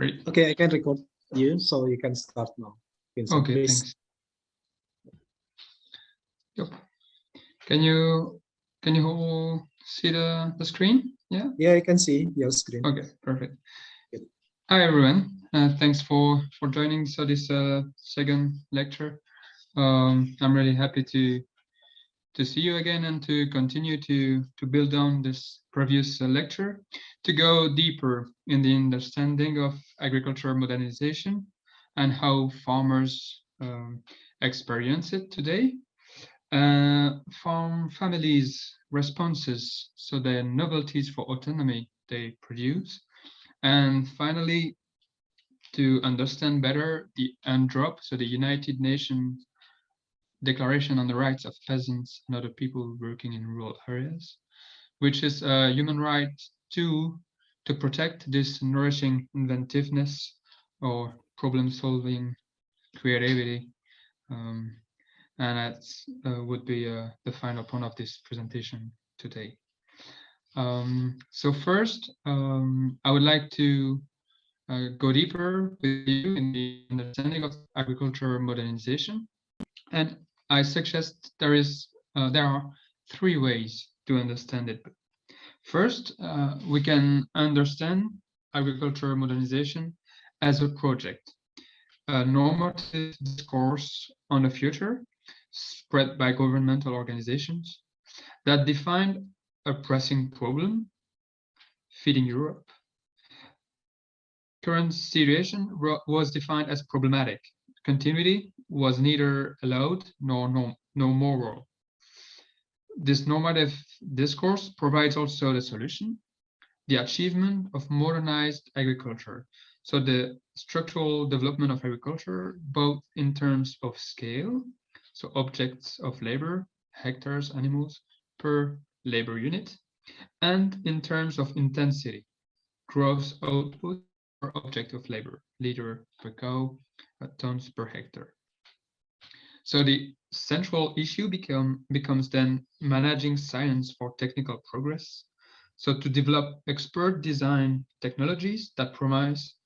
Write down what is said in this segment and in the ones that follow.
Great. Okay, I can record you, so you can start now. Vincent, Okay, please. thanks. Yep. Can you all see the screen? Yeah. Yeah, I can see your screen. Okay, perfect. Good. Hi everyone. Thanks for joining. So this second lecture. I'm really happy to see you again and to continue to build on this previous lecture, to go deeper in the understanding of agriculture modernization and how farmers experience it today. Farm families' responses, so the novelties for autonomy they produce, and finally, to understand better the UNDROP, so the United Nations Declaration on the Rights of Peasants and Other People Working in Rural Areas, which is a human rights tool to protect this nourishing inventiveness or problem-solving creativity. And that would be the final point of this presentation today. So first, I would like to go deeper with you in the understanding of agriculture modernization. And I suggest there are three ways to understand it. First, we can understand agriculture modernization as a project, a normative discourse on the future spread by governmental organizations that defined a pressing problem, feeding Europe. Current situation was defined as problematic. Continuity was neither allowed nor moral. This normative discourse provides also the solution, the achievement of modernized agriculture. So the structural development of agriculture, both in terms of scale, so objects of labor, hectares, animals per labor unit, and in terms of intensity, gross output per object of labor, liter per cow, tons per hectare. So the central issue becomes then managing science for technical progress. So to develop expert design technologies that promise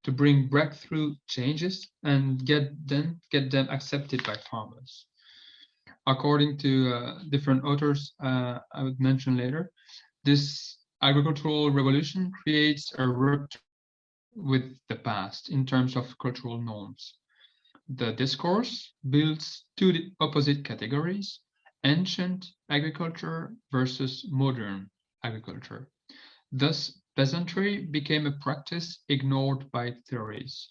to bring breakthrough changes and get them accepted by farmers. According to different authors I would mention later, this agricultural revolution creates a rupture with the past in terms of cultural norms. The discourse builds two opposite categories: ancient agriculture versus modern agriculture. Thus, peasantry became a practice ignored by theories,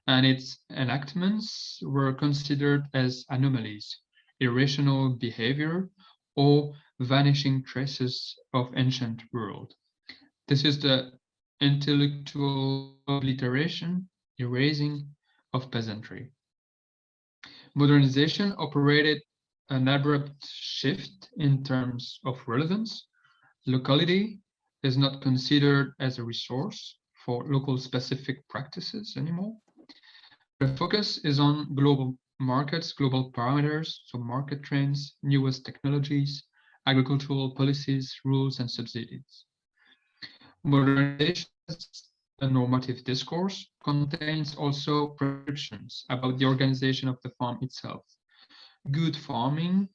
and its enactments were considered as anomalies, irrational behavior, or vanishing traces of ancient world. This is the intellectual obliteration, erasing of peasantry. Modernization operated an abrupt shift in terms of relevance. Locality is not considered as a resource for local specific practices anymore. The focus is on global markets, global parameters, so market trends, newest technologies, agricultural policies, rules, and subsidies. Modernization as a normative discourse contains also prescriptions about the organization of the farm itself. Good farming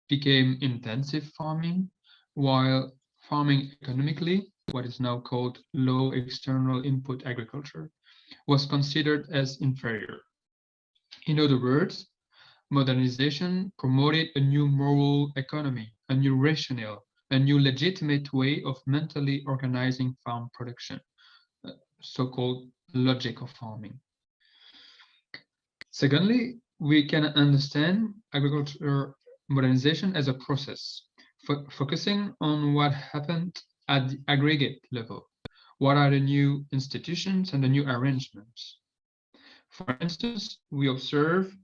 became intensive farming, while farming economically, what is now called low external input agriculture, was considered as inferior. In other words, modernization promoted a new moral economy, a new rationale, a new legitimate way of mentally organizing farm production, so-called logic of farming. Secondly, we can understand agriculture modernization as a process, focusing on what happened at the aggregate level. What are the new institutions and the new arrangements? For instance, we observe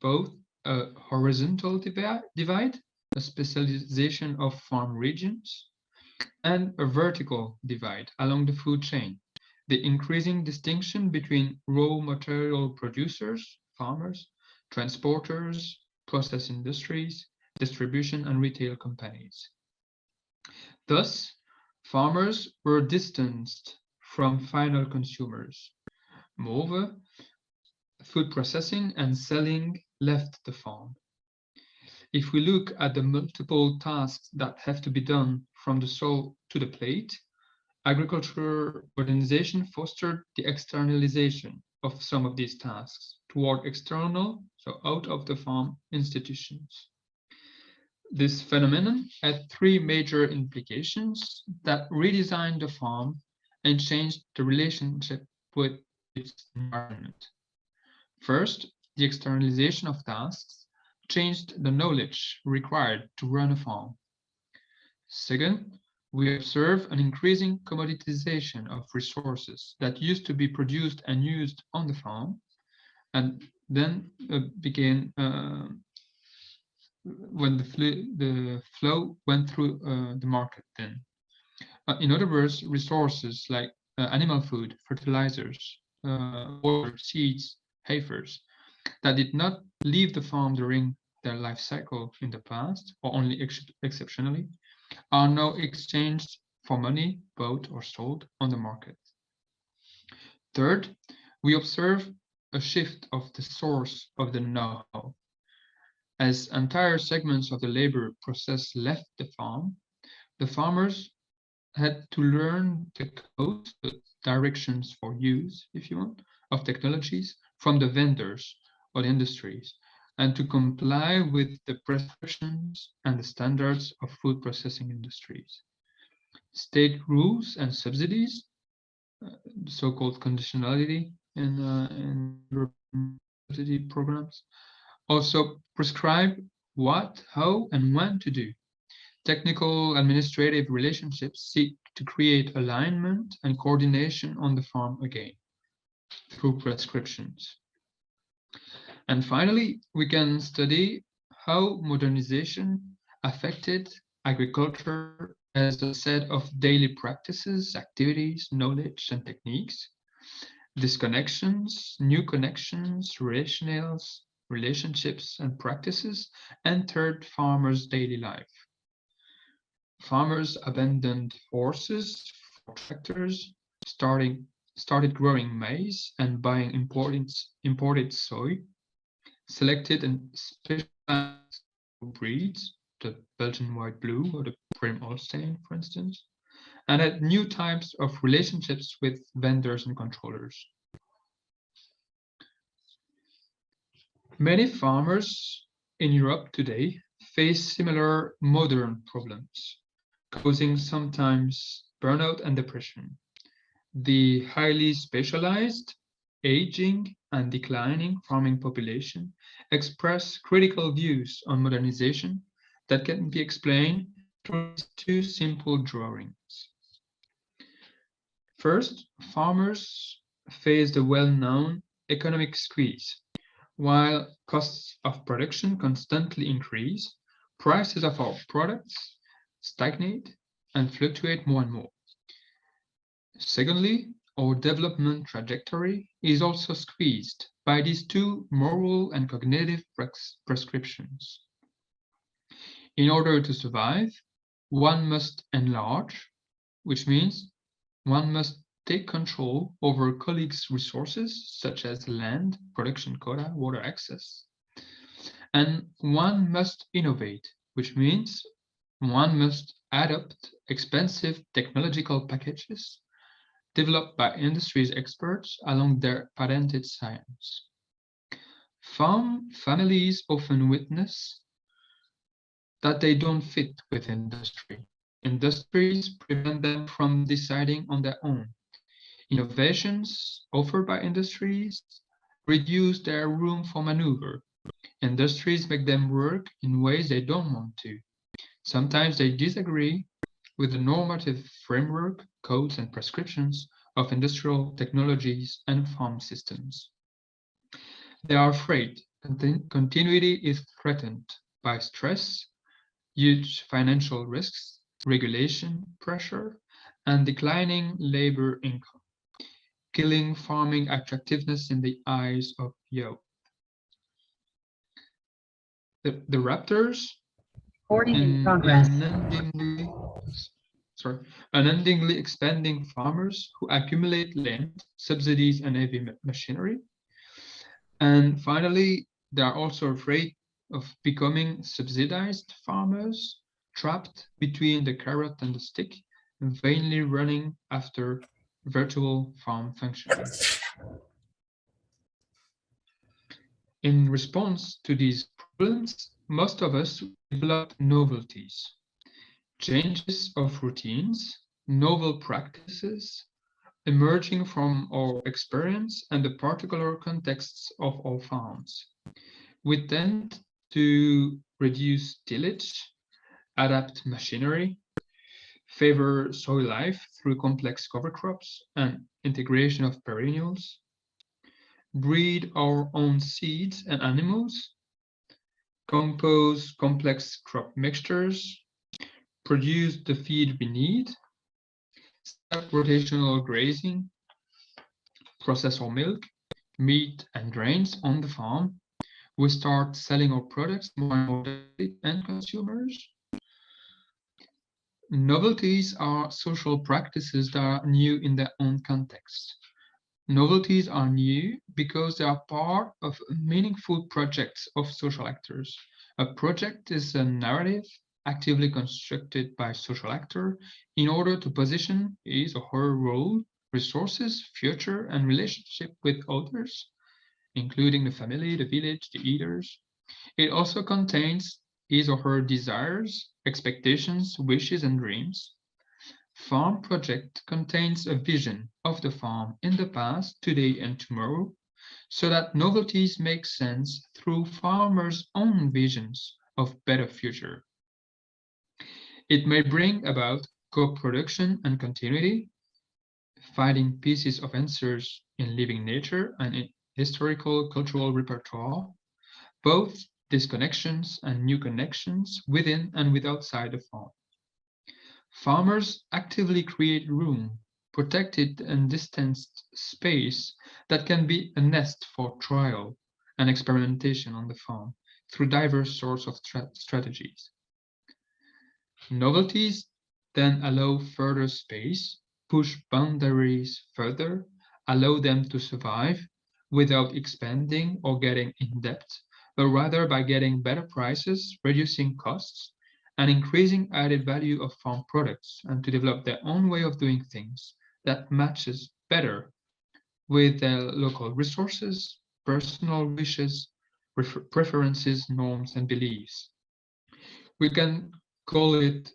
both a horizontal divide, a specialization of farm regions, and a vertical divide along the food chain, the increasing distinction between raw material producers, farmers, transporters, process industries, distribution and retail companies. Thus, farmers were distanced from final consumers. Moreover, food processing and selling left the farm. If we look at the multiple tasks that have to be done from the soil to the plate, agriculture modernization fostered the externalization of some of these tasks toward external, so out of the farm institutions. This phenomenon had three major implications that redesigned the farm and changed the relationship with its environment. First, the externalization of tasks changed the knowledge required to run a farm. Second, we observe an increasing commoditization of resources that used to be produced and used on the farm, and then began when the flow went through the market then. In other words, resources like animal food, fertilizers, water, seeds, heifers, that did not leave the farm during their life cycle in the past, or only exceptionally, are now exchanged for money, bought or sold on the market. Third, we observe a shift of the source of the know-how. As entire segments of the labor process left the farm, the farmers had to learn the codes, the directions for use, if you want, of technologies from the vendors or the industries, and to comply with the prescriptions and the standards of food processing industries. State rules and subsidies, the so-called conditionality in European subsidy programs, also prescribe what, how, and when to do. Technical administrative relationships seek to create alignment and coordination on the farm again through prescriptions. And finally, we can study how modernization affected agriculture as a set of daily practices, activities, knowledge, and techniques, disconnections, new connections, rationales, relationships, and practices entered farmers' daily life. Farmers abandoned horses for tractors, started growing maize and buying imported soy, selected and specialized breeds, the Belgian white blue or the Prim Holstein, for instance, and had new types of relationships with vendors and controllers. Many farmers in Europe today face similar modern problems, causing sometimes burnout and depression. The highly specialized, aging, and declining farming population express critical views on modernization that can be explained through two simple drawings. First, farmers face the well-known economic squeeze. While costs of production constantly increase, prices of our products stagnate and fluctuate more and more. Secondly, our development trajectory is also squeezed by these two moral and cognitive prescriptions. In order to survive, one must enlarge, which means one must take control over colleagues' resources, such as land, production quota, water access. And one must innovate, which means one must adopt expensive technological packages developed by industry's experts along their patented science. Farm families often witness that they don't fit with industry. Industries prevent them from deciding on their own. Innovations offered by industries reduce their room for maneuver. Industries make them work in ways they don't want to. Sometimes they disagree with the normative framework, codes, and prescriptions of industrial technologies and farm systems. They are afraid continuity is threatened by stress, huge financial risks, regulation pressure, and declining labor income, killing farming attractiveness in the eyes of youth. The raptors Recording in progress. unendingly unendingly expanding farmers who accumulate land, subsidies, and heavy machinery. And finally, they are also afraid of becoming subsidized farmers, trapped between the carrot and the stick, and vainly running after virtual farm functioning. In response to these problems, most of us develop novelties, changes of routines, novel practices, emerging from our experience and the particular contexts of our farms. We tend to reduce tillage, adapt machinery, favor soil life through complex cover crops and integration of perennials, breed our own seeds and animals, compose complex crop mixtures, produce the feed we need, set up rotational grazing, process our milk, meat, and grains on the farm. We start selling our products more and more to end consumers. Novelties are social practices that are new in their own context. Novelties are new because they are part of meaningful projects of social actors. A project is a narrative actively constructed by a social actor in order to position his or her role, resources, future, and relationship with others, including the family, the village, the eaters. It also contains his or her desires, expectations, wishes, and dreams. Farm project contains a vision of the farm in the past, today, and tomorrow, so that novelties make sense through farmers' own visions of better future. It may bring about co-production and continuity, finding pieces of answers in living nature and in historical cultural repertoire, both disconnections and new connections within and outside the farm. Farmers actively create room, protected and distanced space that can be a nest for trial and experimentation on the farm through diverse sorts of strategies. Novelties then allow further space, push boundaries further, allow them to survive without expanding or getting in debt, but rather by getting better prices, reducing costs, and increasing added value of farm products, and to develop their own way of doing things that matches better with their local resources, personal wishes, preferences, norms, and beliefs. We can call it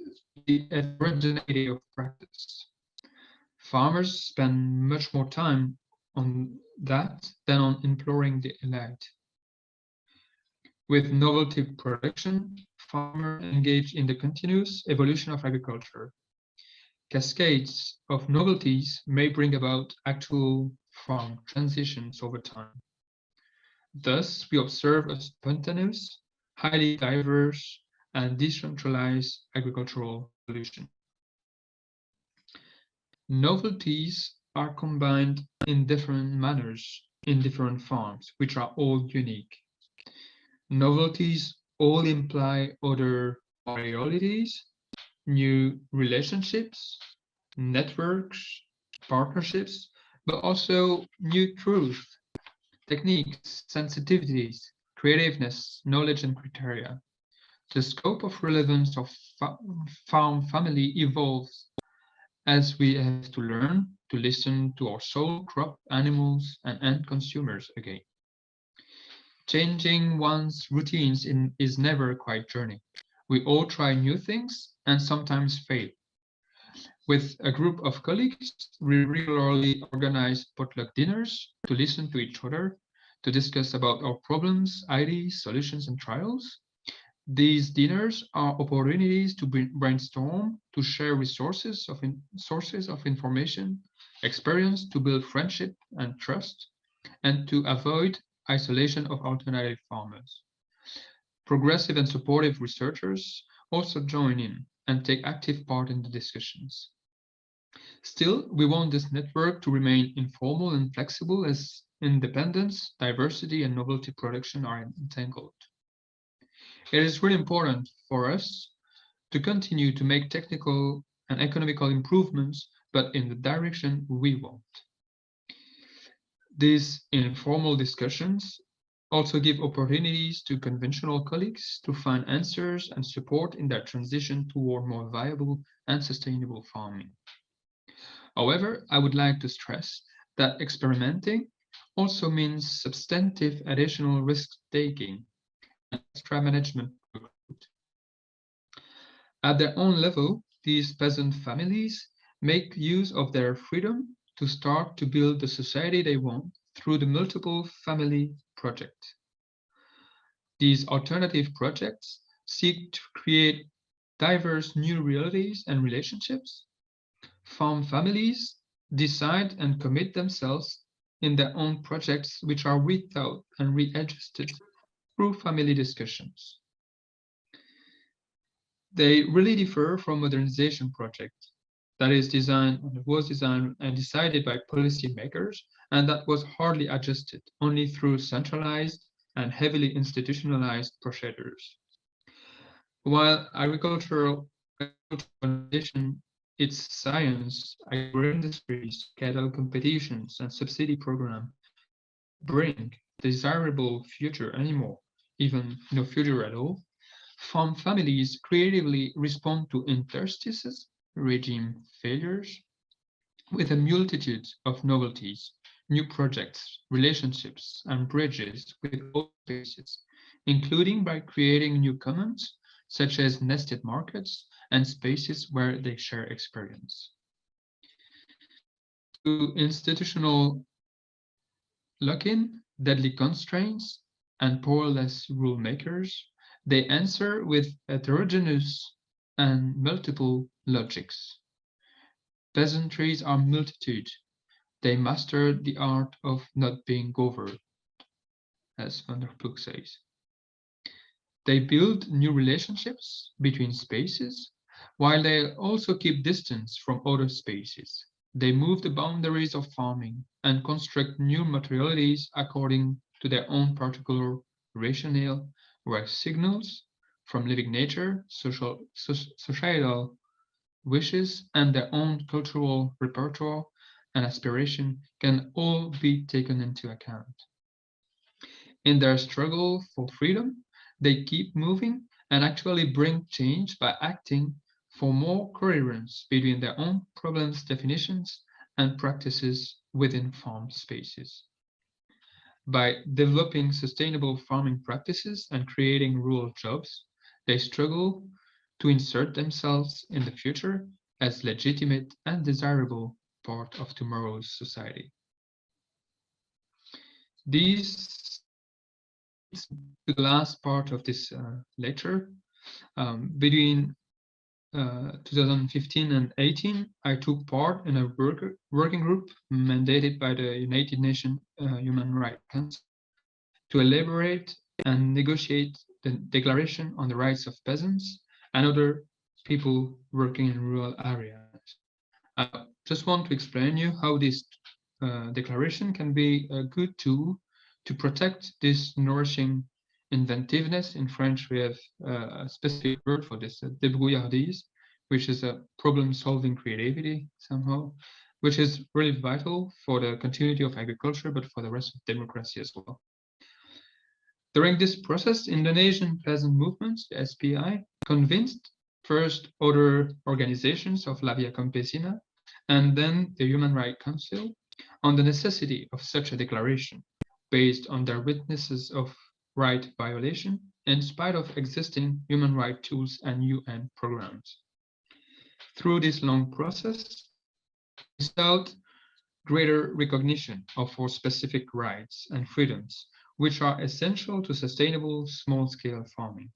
the heterogeneity of practice. Farmers spend much more time on that than on imploring the elite. With novelty production, farmers engage in the continuous evolution of agriculture. Cascades of novelties may bring about actual farm transitions over time. Thus, we observe a spontaneous, highly diverse, and decentralized agricultural evolution. Novelties are combined in different manners in different farms, which are all unique. Novelties all imply other realities, new relationships, networks, partnerships, but also new truth, techniques, sensitivities, creativeness, knowledge, and criteria. The scope of relevance of farm family evolves as we have to learn to listen to our soul, crop, animals, and end consumers again. Changing one's routines is never a quiet journey. We all try new things and sometimes fail. With a group of colleagues, we regularly organize potluck dinners to listen to each other, to discuss about our problems, ideas, solutions, and trials. These dinners are opportunities to brainstorm, to share sources of information, experience, to build friendship and trust, and to avoid isolation of alternative farmers. Progressive and supportive researchers also join in and take active part in the discussions. Still, we want this network to remain informal and flexible as independence, diversity, and novelty production are entangled. It is really important for us to continue to make technical and economical improvements, but in the direction we want. These informal discussions also give opportunities to conventional colleagues to find answers and support in their transition toward more viable and sustainable farming. However, I would like to stress that experimenting also means substantive additional risk-taking and extra management. At their own level, these peasant families make use of their freedom to start to build the society they want through the multiple family project. These alternative projects seek to create diverse new realities and relationships. Farm families decide and commit themselves in their own projects, which are rethought and readjusted through family discussions. They really differ from modernization projects that was designed and decided by policymakers, and that was hardly adjusted, only through centralized and heavily institutionalized procedures. While agricultural organization, its science, agro-industries, cattle competitions, and subsidy program bring desirable future anymore, even no future at all. Farm families creatively respond to interstices, regime failures, with a multitude of novelties, new projects, relationships, and bridges with all spaces, including by creating new commons, such as nested markets and spaces where they share experience. To institutional lock-in, deadly constraints, and powerless rule makers, they answer with heterogeneous and multiple logics. Peasantries are multitude. They master the art of not being governed, as Van der Ploeg says. They build new relationships between spaces, while they also keep distance from other spaces. They move the boundaries of farming and construct new materialities according to their own particular rationale, where signals from living nature, societal wishes, and their own cultural repertoire and aspiration can all be taken into account. In their struggle for freedom, they keep moving and actually bring change by acting for more coherence between their own problems definitions and practices within farm spaces. By developing sustainable farming practices and creating rural jobs, they struggle to insert themselves in the future as legitimate and desirable part of tomorrow's society. These to the last part of this lecture. Between 2015 and 18, I took part in a working group mandated by the United Nations Human Rights Council to elaborate and negotiate the Declaration on the Rights of Peasants and other people working in rural areas. I just want to explain you how this declaration can be a good tool to protect this nourishing inventiveness. In French, we have a specific word for this, débrouillardise, which is a problem-solving creativity somehow, which is really vital for the continuity of agriculture, but for the rest of democracy as well. During this process, Indonesian peasant movements, the SPI, convinced first other organizations of La Via Campesina and then the Human Rights Council on the necessity of such a declaration based on their witnesses of right violation in spite of existing human rights tools and UN programs. Through this long process, without greater recognition of our specific rights and freedoms, which are essential to sustainable small-scale farming.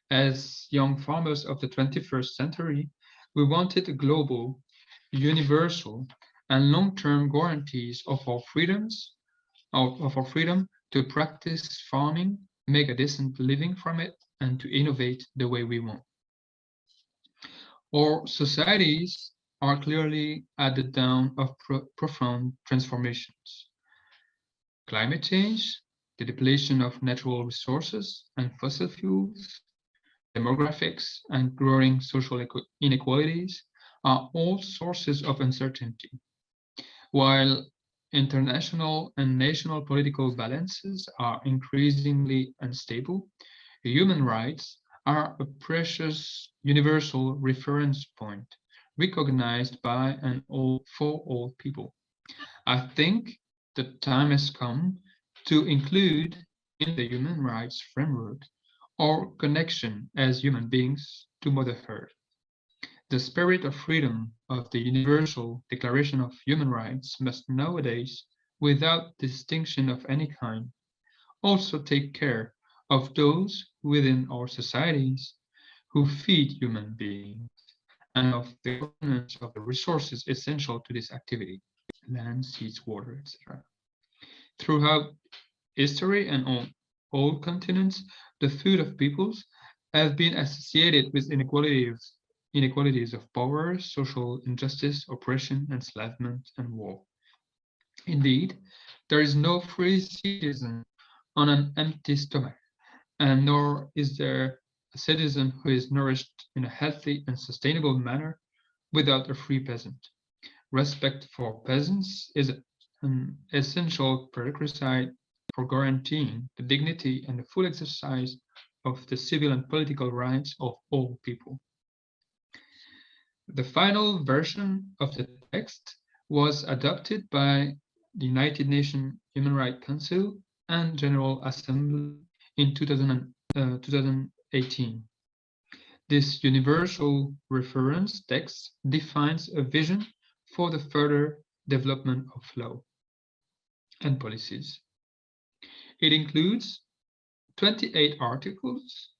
As young farmers of the 21st century, we wanted global, universal, and long-term guarantees of our freedoms, of our freedom to practice farming, make a decent living from it, and to innovate the way we want. Our societies are clearly at the dawn of profound transformations. Climate change, the depletion of natural resources and fossil fuels, demographics, and growing social inequalities are all sources of uncertainty, while international and national political balances are increasingly unstable. Human rights are a precious universal reference point recognized by and all for all people. I think the time has come to include in the human rights framework our connection as human beings to Mother Earth. The spirit of freedom of the Universal Declaration of Human Rights must nowadays, without distinction of any kind, also take care of those within our societies who feed human beings and of the governance of the resources essential to this activity, land, seas, water, etc. Throughout history and on all continents, the food of peoples have been associated with inequalities of power, social injustice, oppression, enslavement, and war. Indeed, there is no free citizen on an empty stomach, and nor is there a citizen who is nourished in a healthy and sustainable manner without a free peasant. Respect for peasants is an essential prerequisite for guaranteeing the dignity and the full exercise of the civil and political rights of all people. The final version of the text was adopted by the United Nations Human Rights Council and General Assembly in 2018. This universal reference text defines a vision for the further development of law and policies. It includes 28 articles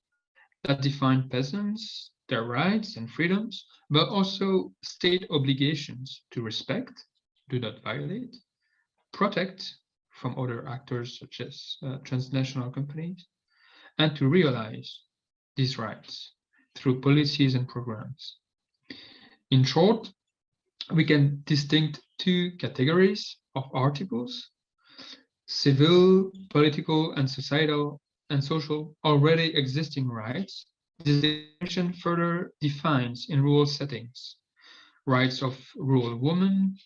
that define peasants, their rights and freedoms, but also state obligations to respect, do not violate, protect from other actors such as transnational companies, and to realize these rights through policies and programs. In short, we can distinguish two categories of articles: civil, political, and societal and social already existing rights. This definition further defines in rural settings rights of rural women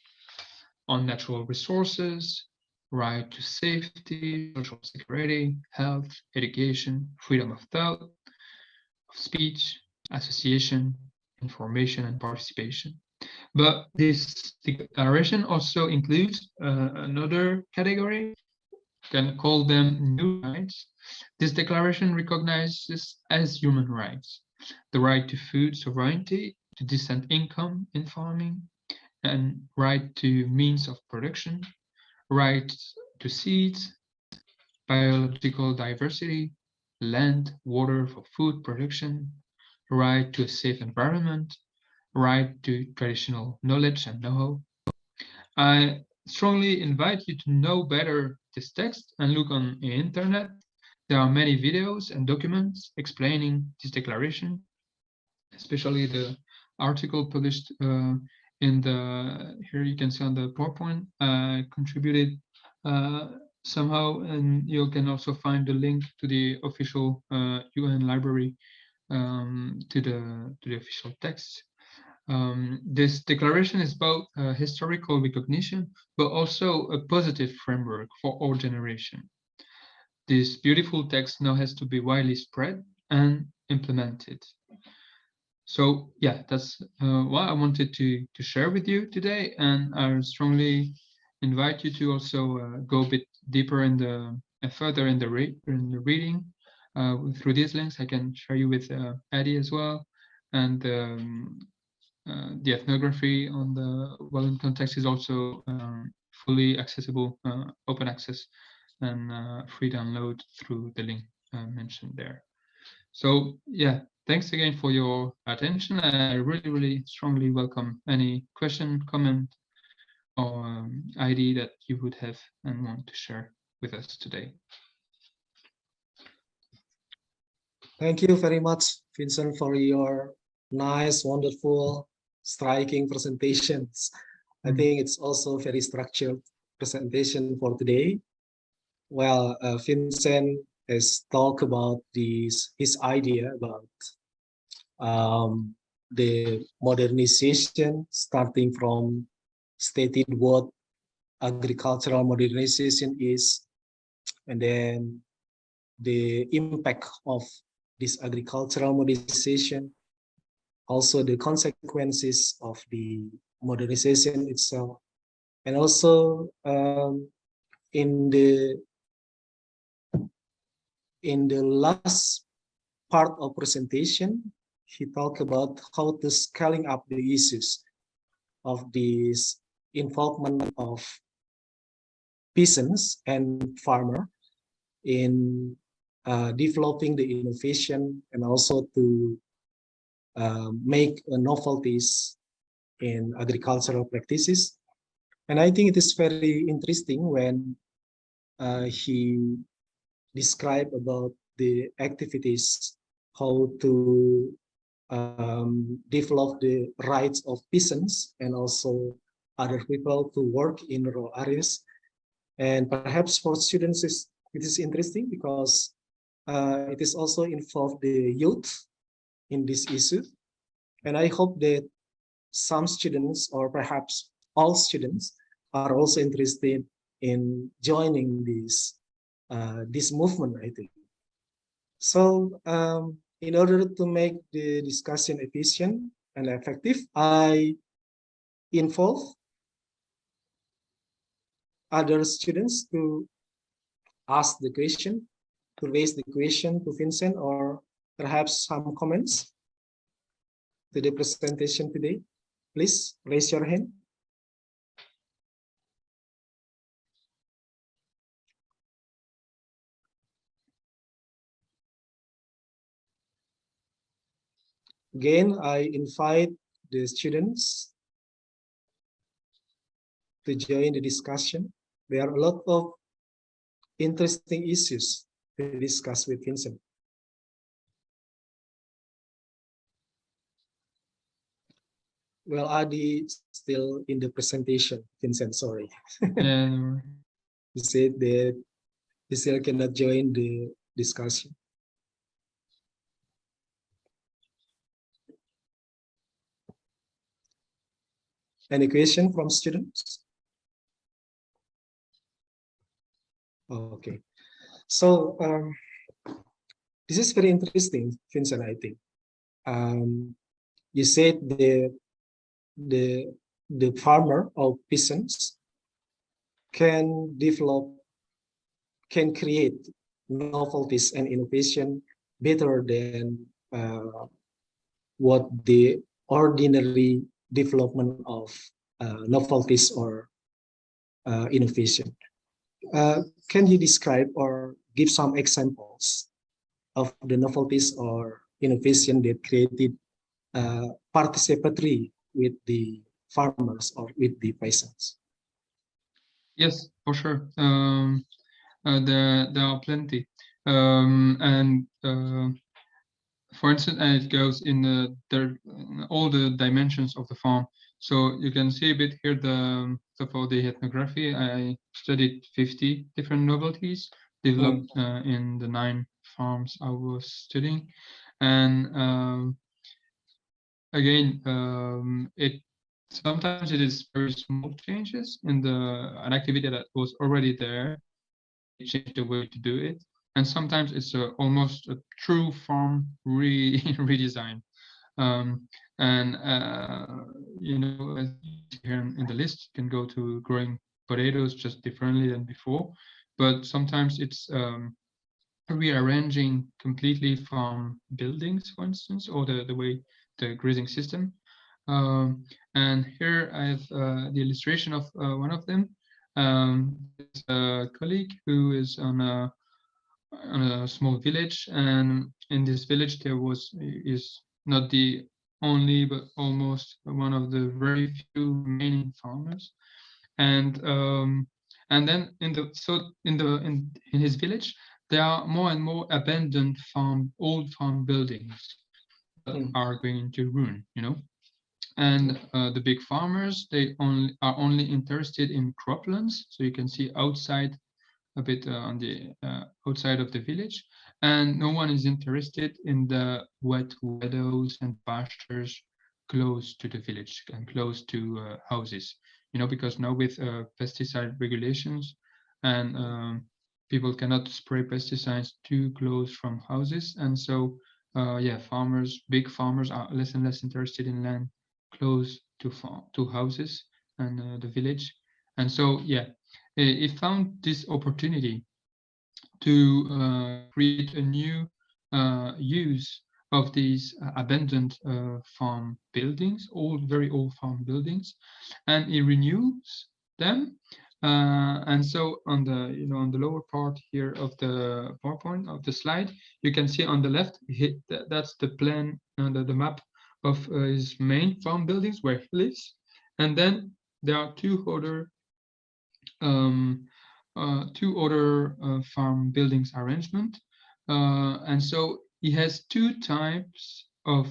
on natural resources, right to safety, social security, health, education, freedom of thought, of speech, association, information, and participation. But this declaration also includes another category, can call them new rights. This declaration recognizes as human rights the right to food sovereignty, to decent income in farming, and right to means of production, right to seeds, biological diversity, land, water for food production, right to a safe environment, right to traditional knowledge and know-how. I strongly invite you to know better this text and look on the internet. There are many videos and documents explaining this declaration, especially the article published in the, here you can see on the PowerPoint, contributed somehow, and you can also find the link to the official UN library to the official text. This declaration is both a historical recognition, but also a positive framework for our generation. This beautiful text now has to be widely spread and implemented. So yeah, that's what I wanted to share with you today, and I strongly invite you to also go a bit deeper in the further in the reading through these links. I can share you with Eddie as well, and the ethnography on the Walloon context is also fully accessible, open access, and free download through the link mentioned there. So yeah, thanks again for your attention. I really strongly welcome any question, comment, or idea that you would have and want to share with us today. Thank you very much, Vincent, for your nice, wonderful, striking presentations. I think it's also very structured presentation for today. Well, Vincent has talked about his idea about the modernization, starting from stated what agricultural modernization is, and then the impact of this agricultural modernization, also the consequences of the modernization itself, and also in the last part of presentation, he talked about how to scaling up the issues of this involvement of peasants and farmer in developing the innovation and also to make novelties in agricultural practices. And I think it is very interesting when he described about the activities, how to develop the rights of peasants and also other people to work in rural areas. And perhaps for students, it is interesting because it is also involved the youth in this issue. And I hope that some students, or perhaps all students, are also interested in joining this movement, I think. So in order to make the discussion efficient and effective, I involve other students to ask the question, to raise the question to Vincent, or perhaps some comments to the presentation today. Please raise your hand. Again, I invite the students to join the discussion. There are a lot of interesting issues to discuss with Vincent. Well, Adi still in the presentation, Vincent, sorry. And He said that he still cannot join the discussion. Any question from students? Okay. So this is very interesting, Vincent, I think. You said the farmer or peasants can develop, can create novelties and innovation better than what the ordinary development of novelties or innovation. Can you describe or give some examples of the novelties or innovation that created participatory with the farmers or with the peasants? yes, for sure. There are plenty. And for instance, and it goes in all the dimensions of the farm. So you can see a bit here for the ethnography. I studied 50 different novelties developed in the 9 farms I was studying, and again, sometimes it is very small changes in an activity that was already there. Change the way to do it, and sometimes it's almost a true farm redesign. And you know, as here in the list, you can go to growing potatoes just differently than before, but sometimes it's rearranging completely farm buildings, for instance, or the way the grazing system. And here I have the illustration of one of them. It's a colleague who is on a small village, and in this village there is not the only, but almost one of the very few remaining farmers. And then in his village there are more and more abandoned old farm buildings that are going to ruin, you know. And the big farmers, they are only interested in croplands. So you can see outside, a bit on the outside of the village, and no one is interested in the wet meadows and pastures close to the village and close to houses. Because now with pesticide regulations and people cannot spray pesticides too close from houses, and so yeah, big farmers are less and less interested in land close to houses and the village, and so yeah, it found this opportunity to create a new use of these abandoned farm buildings, very old farm buildings, and it renews them. And so on the lower part here of the PowerPoint of the slide, you can see on the left, that's the plan under the map of his main farm buildings where he lives, and then there are um, two other farm buildings arrangement. And so he has two types of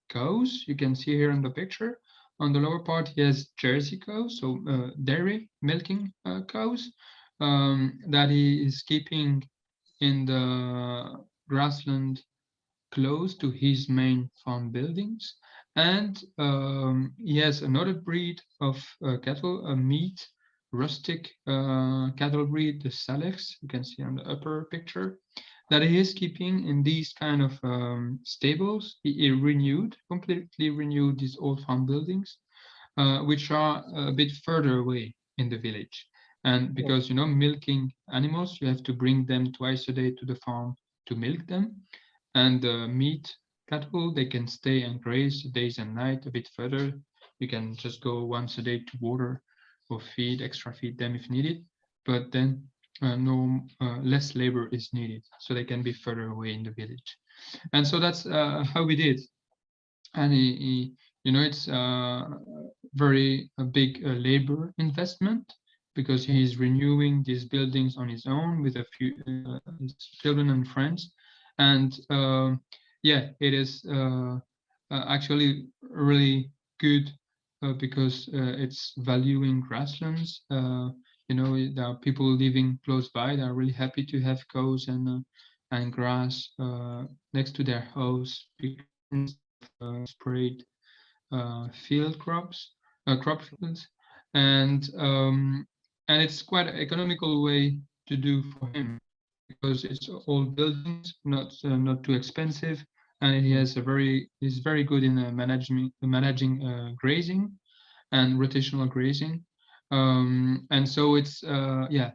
cows. You can see here in the picture. On the lower part, he has Jersey cows, so dairy milking cows that he is keeping in the grassland close to his main farm buildings. And he has another breed of cattle, a meat rustic cattle breed, the Salex, you can see on the upper picture, that he is keeping in these kind of stables. He completely renewed these old farm buildings, which are a bit further away in the village. And because, milking animals, you have to bring them twice a day to the farm to milk them. And the meat cattle, they can stay and graze days and night a bit further. You can just go once a day to water or extra feed them if needed, but then less labor is needed, so they can be further away in the village. And so that's how we did. And it's very a big labor investment, because he's renewing these buildings on his own with a few his children and friends. And yeah, it is actually really good because it's valuing grasslands. There are people living close by that are really happy to have cows and grass next to their house, sprayed field crop fields, and it's quite an economical way to do for him, because it's old buildings, not too expensive, and he's very good in managing grazing and rotational grazing. And so it's yeah,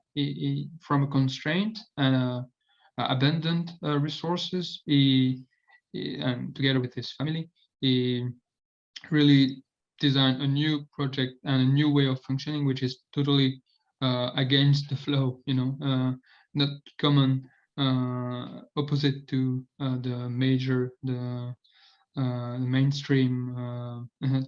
from a constraint and abundant resources, and together with his family, he really designed a new project and a new way of functioning, which is totally against the flow, not common, opposite to the mainstream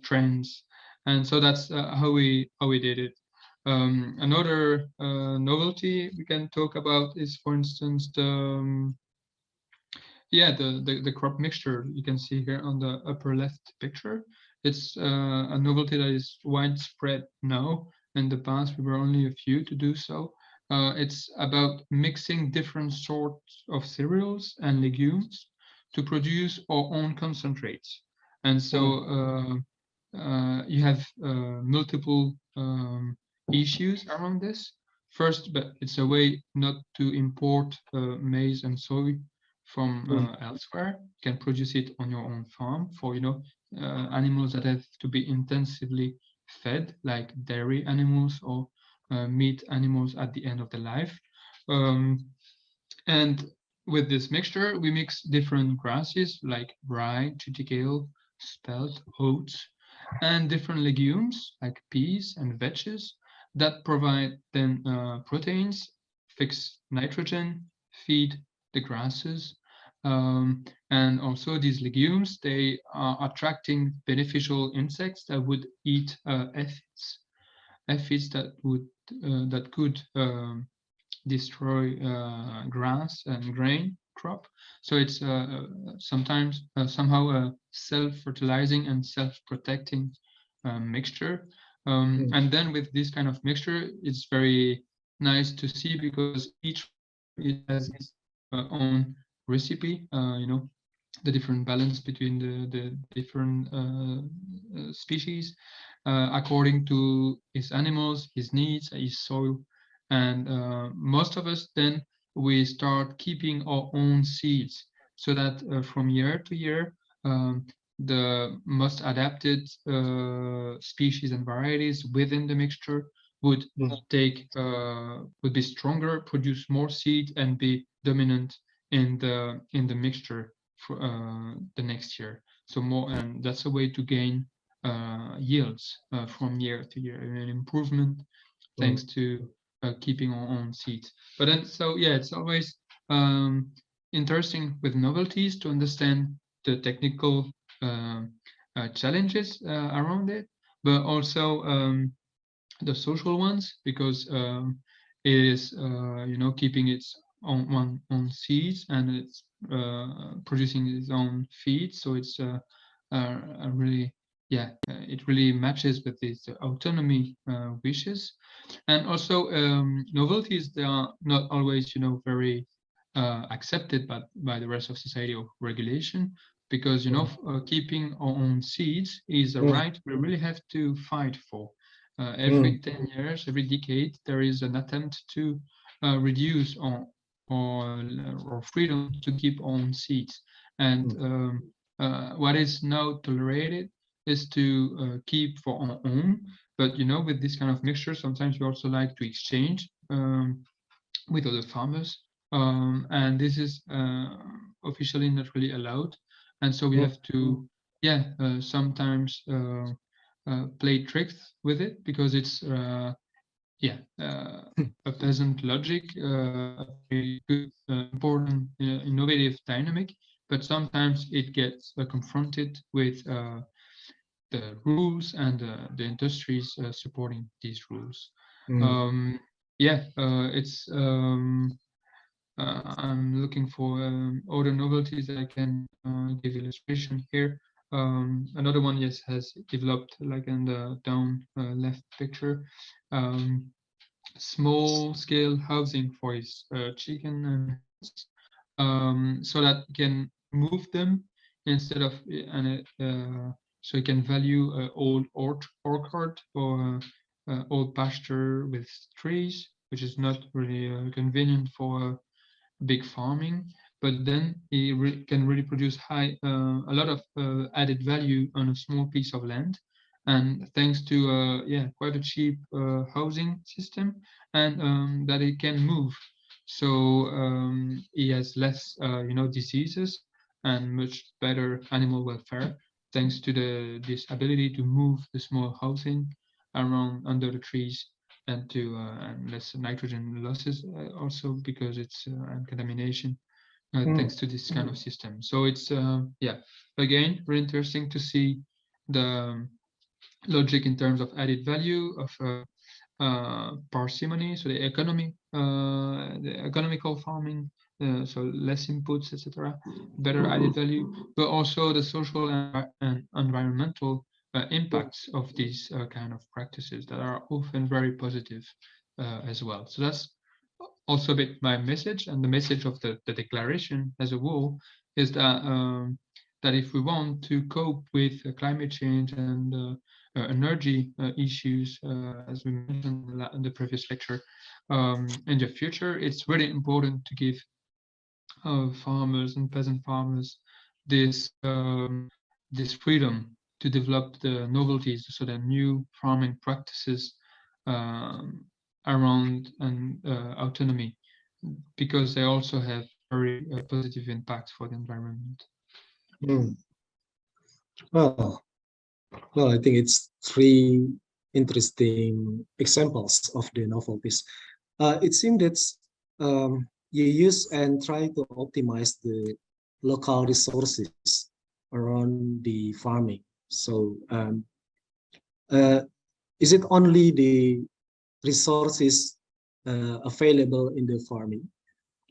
trends. And so that's how we did it. Another novelty we can talk about is, for instance, the crop mixture you can see here on the upper left picture. It's a novelty that is widespread now. In the past, we were only a few to do so. It's about mixing different sorts of cereals and legumes to produce our own concentrates. And so you have multiple issues around this. First, but it's a way not to import maize and soy from elsewhere. You can produce it on your own farm for animals that have to be intensively fed, like dairy animals or meat animals at the end of their life. And with this mixture, we mix different grasses like rye, triticale, spelt, oats, and different legumes like peas and veggies that provide then proteins, fix nitrogen, feed the grasses. And also these legumes, they are attracting beneficial insects that would eat aphids that could destroy grass and grain crop. So it's sometimes somehow a self-fertilizing and self-protecting mixture. And then with this kind of mixture, it's very nice to see, because each farmer has its own recipe. The different balance between the different species according to his animals, his needs, his soil, and most of us then we start keeping our own seeds so that from year to year the most adapted species and varieties within the mixture would would be stronger, produce more seed, and be dominant in the mixture for the next year. So more, and that's a way to gain yields from year to year, an improvement thanks to keeping our own seeds. But then, so yeah, it's always interesting with novelties to understand the technical challenges around it, but also the social ones, because it is keeping its own seeds, and it's producing its own feed, so it's a really it really matches with these autonomy wishes. And also novelties, they are not always very accepted by the rest of society or regulation, because keeping our own seeds is a right we really have to fight for. Every 10 years, every decade, there is an attempt to reduce our freedom to keep our own seeds. And what is now tolerated is to keep for our own. But with this kind of mixture, sometimes we also like to exchange with other farmers, and this is officially not really allowed. And so we have to, sometimes play tricks with it, because it's a peasant logic, a very good, important, innovative dynamic, but sometimes it gets confronted with the rules and the industries supporting these rules. It's I'm looking for other novelties that I can give illustration here. Another one, yes, has developed, like in the down left picture, small scale housing for his chicken and so that you can move them instead of so you can value old orchard or old pasture with trees, which is not really convenient for big farming, but then it can really produce a lot of added value on a small piece of land, and thanks to quite a cheap housing system, and that it can move, so he has less diseases and much better animal welfare, thanks to this ability to move the small housing around under the trees, and to and less nitrogen losses also, because it's and contamination thanks to this kind of system. So it's again very interesting to see the logic in terms of added value of parsimony, so the economical farming, so less inputs, etc., better added value, but also the social and environmental impacts of these kind of practices that are often very positive as well. So that's also a bit my message, and the message of the declaration as a whole is that if we want to cope with climate change and energy issues, as we mentioned in the previous lecture, in the future, it's really important to give farmers and peasant farmers this this freedom to develop the novelties, so the new farming practices around and autonomy, because they also have very positive impact for the environment. Well, I think it's three interesting examples of the novelties. It seems that you use and try to optimize the local resources around the farming. So is it only the resources available in the farming,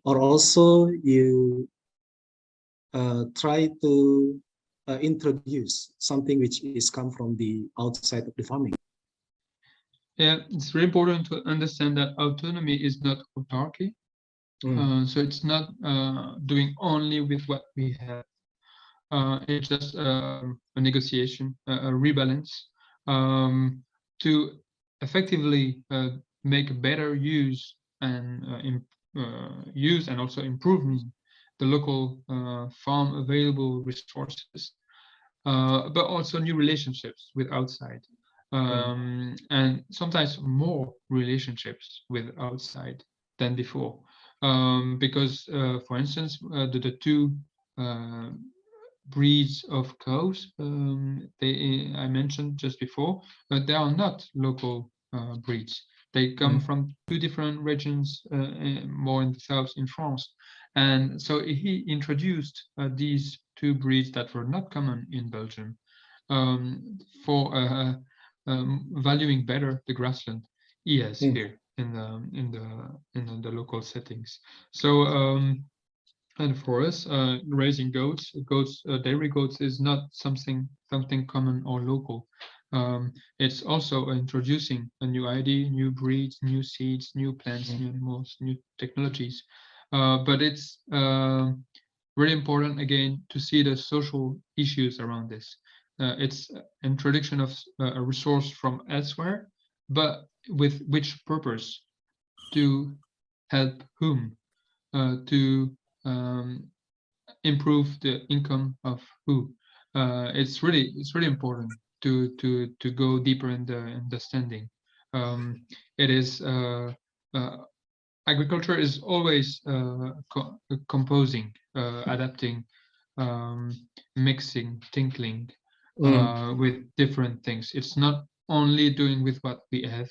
or also you try to introduce something which is come from the outside of the farming? Yeah, it's very important to understand that autonomy is not autarky. So it's not doing only with what we have. It's just a negotiation, a rebalance, to effectively make better use and use and also improving the local farm available resources, but also new relationships with outside, and sometimes more relationships with outside than before, because for instance the two uh, breeds of cows I mentioned just before, but they are not local breeds. They come from two different regions, more in the south in France. And so he introduced these two breeds that were not common in Belgium, for valuing better the grassland he has here in the local settings. So and for us, raising dairy goats is not something common or local. It's also introducing a new idea, new breeds, new seeds, new plants, new animals, new technologies. But it's really important again to see the social issues around this. It's introduction of a resource from elsewhere, but with which purpose? To help whom? To improve the income of who? It's really important to go deeper in the understanding. It is agriculture is always composing, adapting, um, mixing, tinkling with different things. It's not only doing with what we have.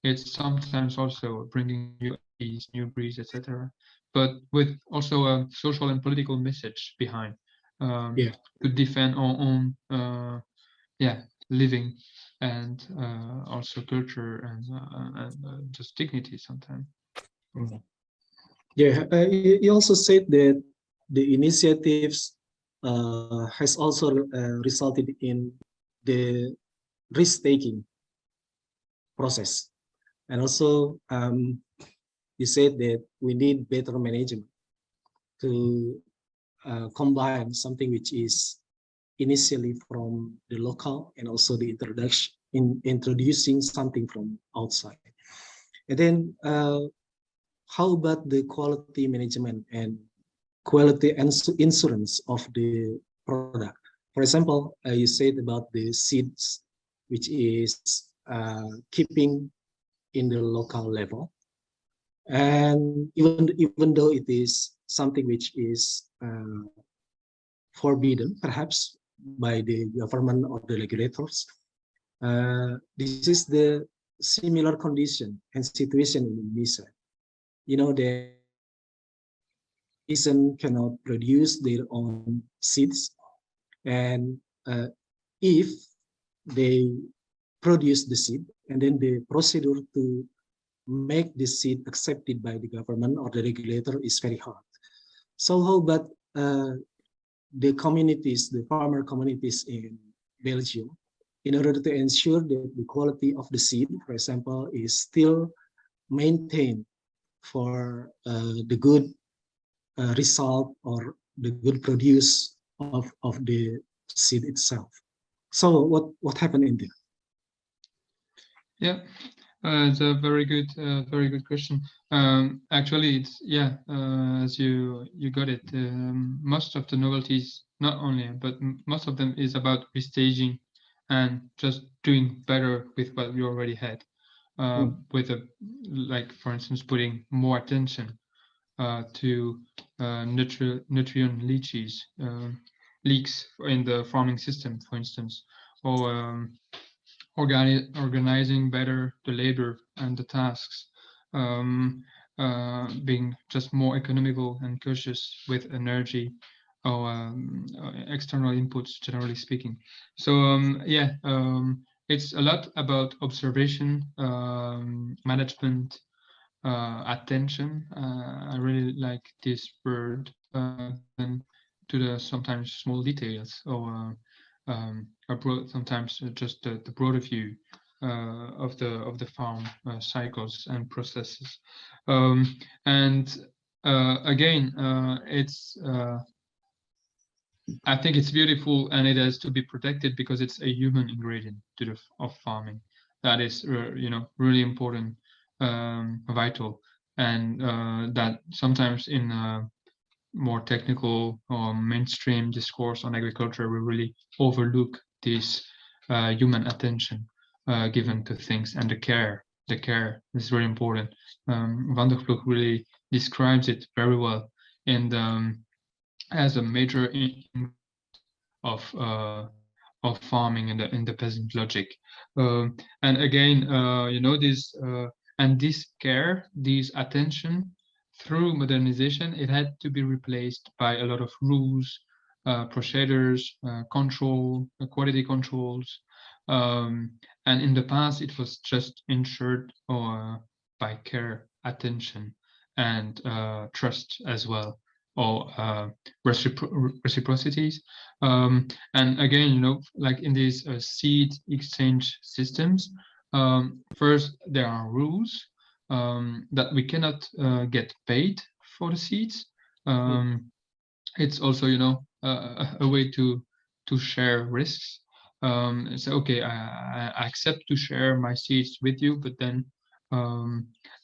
It's sometimes also bringing new ideas, new breeds, etc. But with also a social and political message behind, to defend our own, living, and also culture and just dignity sometimes. Yeah, you also said that the initiatives has also resulted in the risk-taking process. And also, you said that we need better management to combine something which is initially from the local and also the introducing something from outside. And then how about the quality management and quality insurance of the product? For example, you said about the seeds, which is keeping in the local level. And even though it is something which is forbidden, perhaps, by the government or the regulators, this is the similar condition and situation in Indonesia. You know, the peasant cannot produce their own seeds, and if they produce the seed, and then the procedure to make the seed accepted by the government or the regulator is very hard. So how about the communities, the farmer communities in Belgium, in order to ensure that the quality of the seed, for example, is still maintained for the good result or the good produce of the seed itself. So what happened in there? Yeah, it's a very good question. Actually, it's as you got it. Most of the novelties, not only, but most of them is about restaging and just doing better with what we already had. With like for instance, putting more attention to nutrient leaks in the farming system, for instance, or organizing better the labor and the tasks, being just more economical and cautious with energy or external inputs, generally speaking. So it's a lot about observation, management, attention. I really like this word, and to the sometimes small details, or sometimes just the broader view of the farm cycles and processes, and again, I think it's beautiful and it has to be protected because it's a human ingredient of farming that is really important, vital, and that sometimes in more technical or mainstream discourse on agriculture we really overlook this human attention given to things, and the care is very important. Van der Ploeg really describes it very well, and as a major of farming in the peasant logic. And again, this care, this attention through modernization, it had to be replaced by a lot of rules, procedures, control, quality controls. And in the past, it was just ensured by care, attention, and trust as well, or reciprocities. And again, like in these seed exchange systems, first there are rules that we cannot get paid for the seeds. It's also, a way to share risks. So okay, I accept to share my seeds with you, but then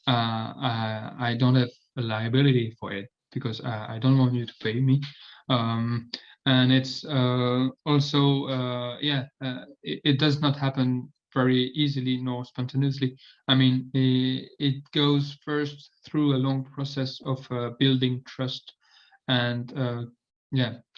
I don't have a liability for it because I don't want you to pay me. And it's also, it does not happen very easily nor spontaneously. I mean, it goes first through a long process of building trust and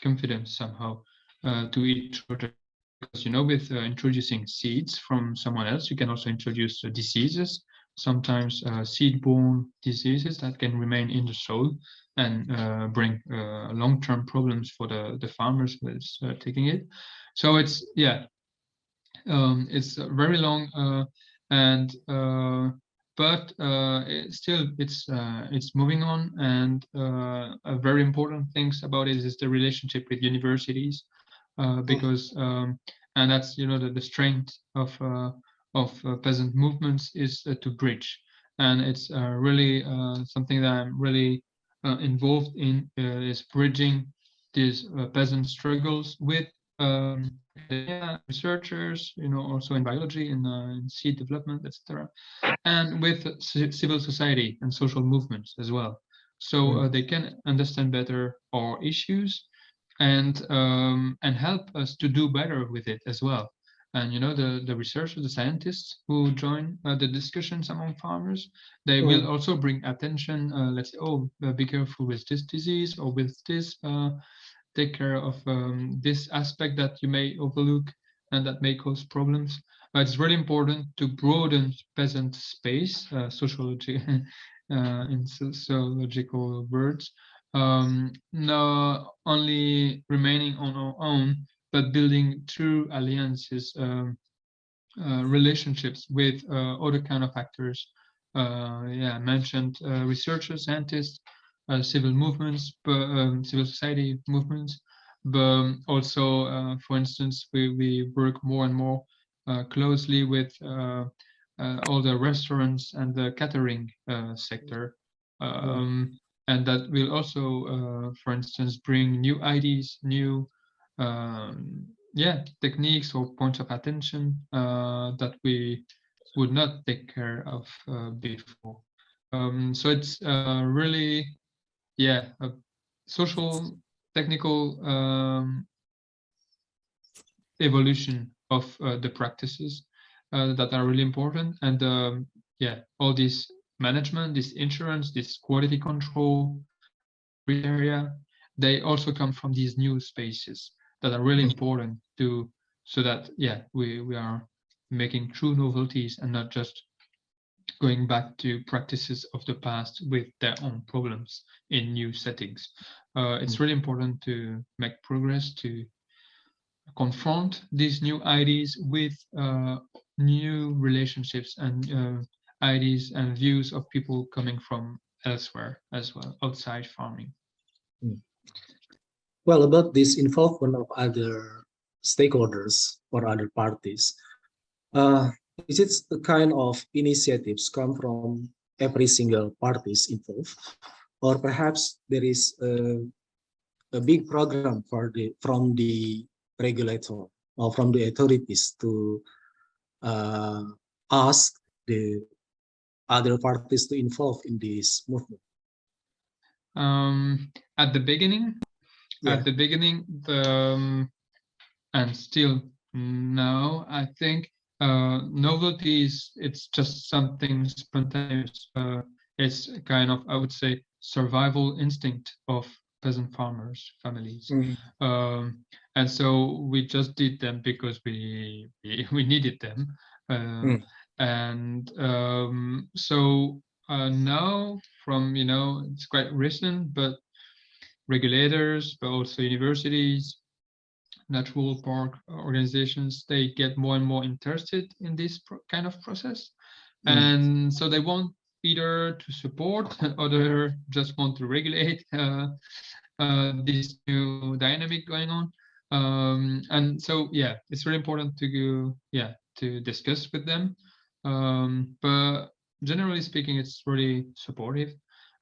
confidence somehow to each other. Because with introducing seeds from someone else, you can also introduce diseases, sometimes seed-borne diseases that can remain in the soil and bring long-term problems for the farmers who is taking it. So it's it's very long, but it's moving on. And a very important things about it is the relationship with universities, because and that's the strength of peasant movements is to bridge, and it's really something that I'm really involved in, is bridging these peasant struggles with researchers, also in biology, in seed development, etc., and with civil society and social movements as well, so they can understand better our issues and help us to do better with it as well. And the researchers, the scientists who join the discussions among farmers, they will also bring attention. Let's say, be careful with this disease, or with this. Take care of this aspect that you may overlook and that may cause problems. But it's really important to broaden peasant space, sociology, in sociological words, not only remaining on our own, but building true alliances, relationships with other kind of actors. I mentioned researchers, scientists, civil movements, civil society movements, but also, for instance, we work more and more closely with all the restaurants and the catering sector. And that will also, for instance, bring new ideas, new techniques or points of attention that we would not take care of before. So it's really, a social, technical evolution of the practices that are really important. And all this management, this insurance, this quality control area, they also come from these new spaces that are really important so that we are making true novelties and not just going back to practices of the past with their own problems in new settings. It's really important to make progress, to confront these new ideas with new relationships and ideas and views of people coming from elsewhere as well, outside farming. Well, about this involvement of other stakeholders or other parties, is it the kind of initiatives come from every single parties involved, or perhaps there is a big program from the regulator or from the authorities to ask the other parties to involve in this movement? At the beginning, Yeah. and still now, I think novelties, it's just something spontaneous. It's kind of, I would say, survival instinct of peasant farmers families. And so we just did them because we needed them. And so now, from, it's quite recent, but regulators, but also universities, natural park organizations, they get more and more interested in this kind of process. And so they want either to support or just want to regulate this new dynamic going on. And so, yeah, it's really important to discuss with them. But generally speaking, it's really supportive.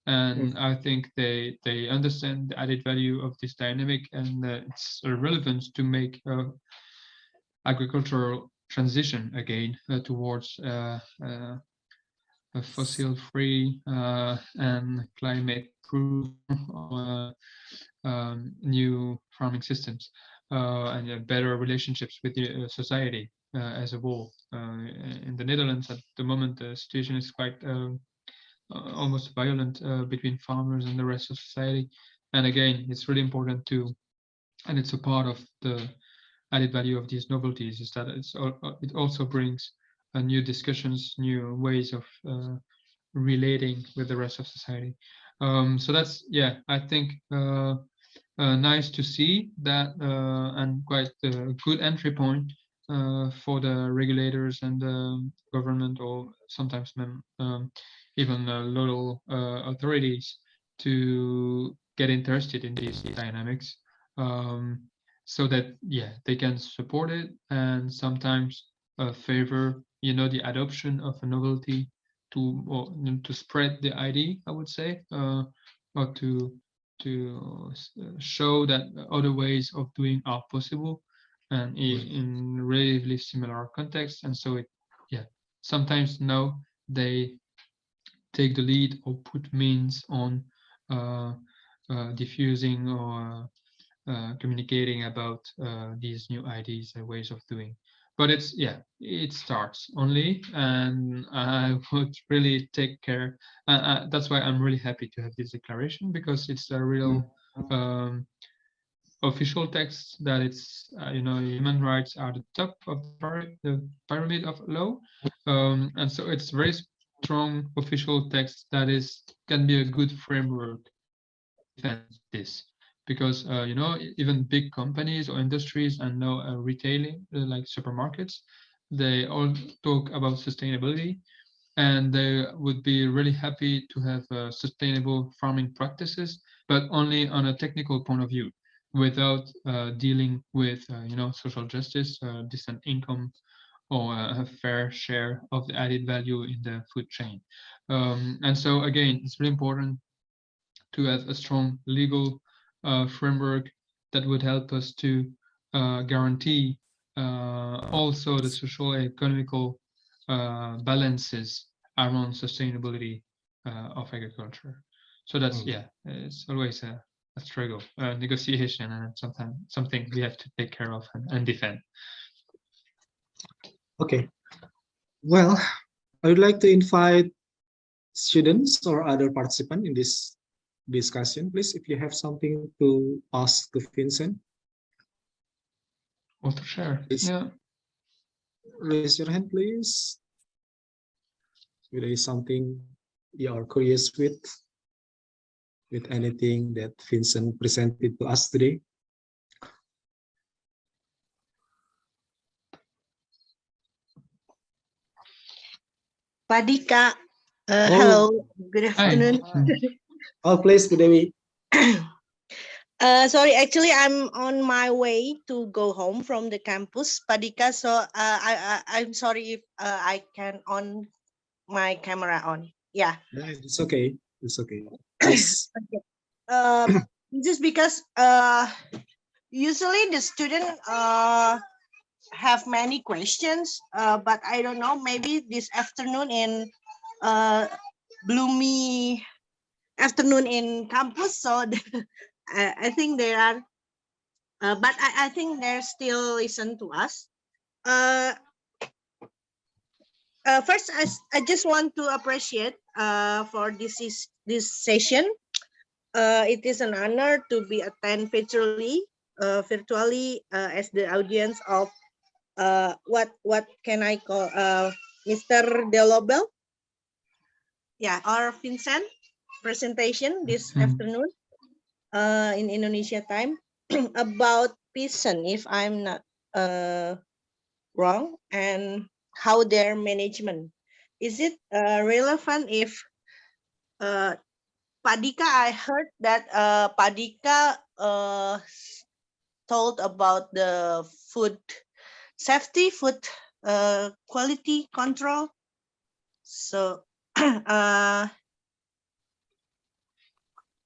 And I think they understand the added value of this dynamic and its relevance to make agricultural transition again towards a fossil-free and climate-proof new farming systems and better relationships with the society as a whole. In the Netherlands at the moment, the situation is quite almost violent between farmers and the rest of society. And again, it's really important and it's a part of the added value of these novelties, is that it also brings new discussions, new ways of relating with the rest of society. So that's, I think nice to see that, and quite a good entry point for the regulators and the government, or sometimes even local authorities, to get interested in these dynamics, so that they can support it and sometimes favor the adoption of a novelty to spread the idea, I would say, or to show that other ways of doing are possible and in relatively similar contexts. And so sometimes now they take the lead or put means on diffusing or communicating about these new ideas and ways of doing. But it starts only, and I would really take care. That's why I'm really happy to have this declaration, because it's a real official text that it's human rights are the top of the pyramid of law, and so it's very strong official text that can be a good framework to defend this. Because even big companies or industries and now retailing, like supermarkets, they all talk about sustainability, and they would be really happy to have sustainable farming practices, but only on a technical point of view, without dealing with social justice, decent income, or a fair share of the added value in the food chain. And so again, it's really important to have a strong legal framework that would help us to guarantee also the social and economical balances around sustainability of agriculture. So that's it's always a struggle, a negotiation, and sometimes something we have to take care of and defend. Okay. Well, I would like to invite students or other participants in this discussion, please, if you have something to ask to Vincent. Or to share. Raise your hand, please. If there is something you are curious with anything that Vincent presented to us today. Padika, hello, good afternoon. Please, good evening. Sorry, actually, I'm on my way to go home from the campus, Padika. So I'm sorry if I can on my camera on. Yeah. It's okay. It's okay. Yes. Just because usually the student have many questions, but I don't know, maybe this afternoon in gloomy afternoon in campus, so I think there are, but I think they still listen to us. First, I just want to appreciate for this session. It is an honor to be attend virtually as the audience of what can I call Mr. Delobel, yeah, or Vincent presentation this afternoon in Indonesia time about Peasant, if I'm not wrong, and how their management. Is it relevant if Padika, I heard that Padika told about the food safety, food quality control. So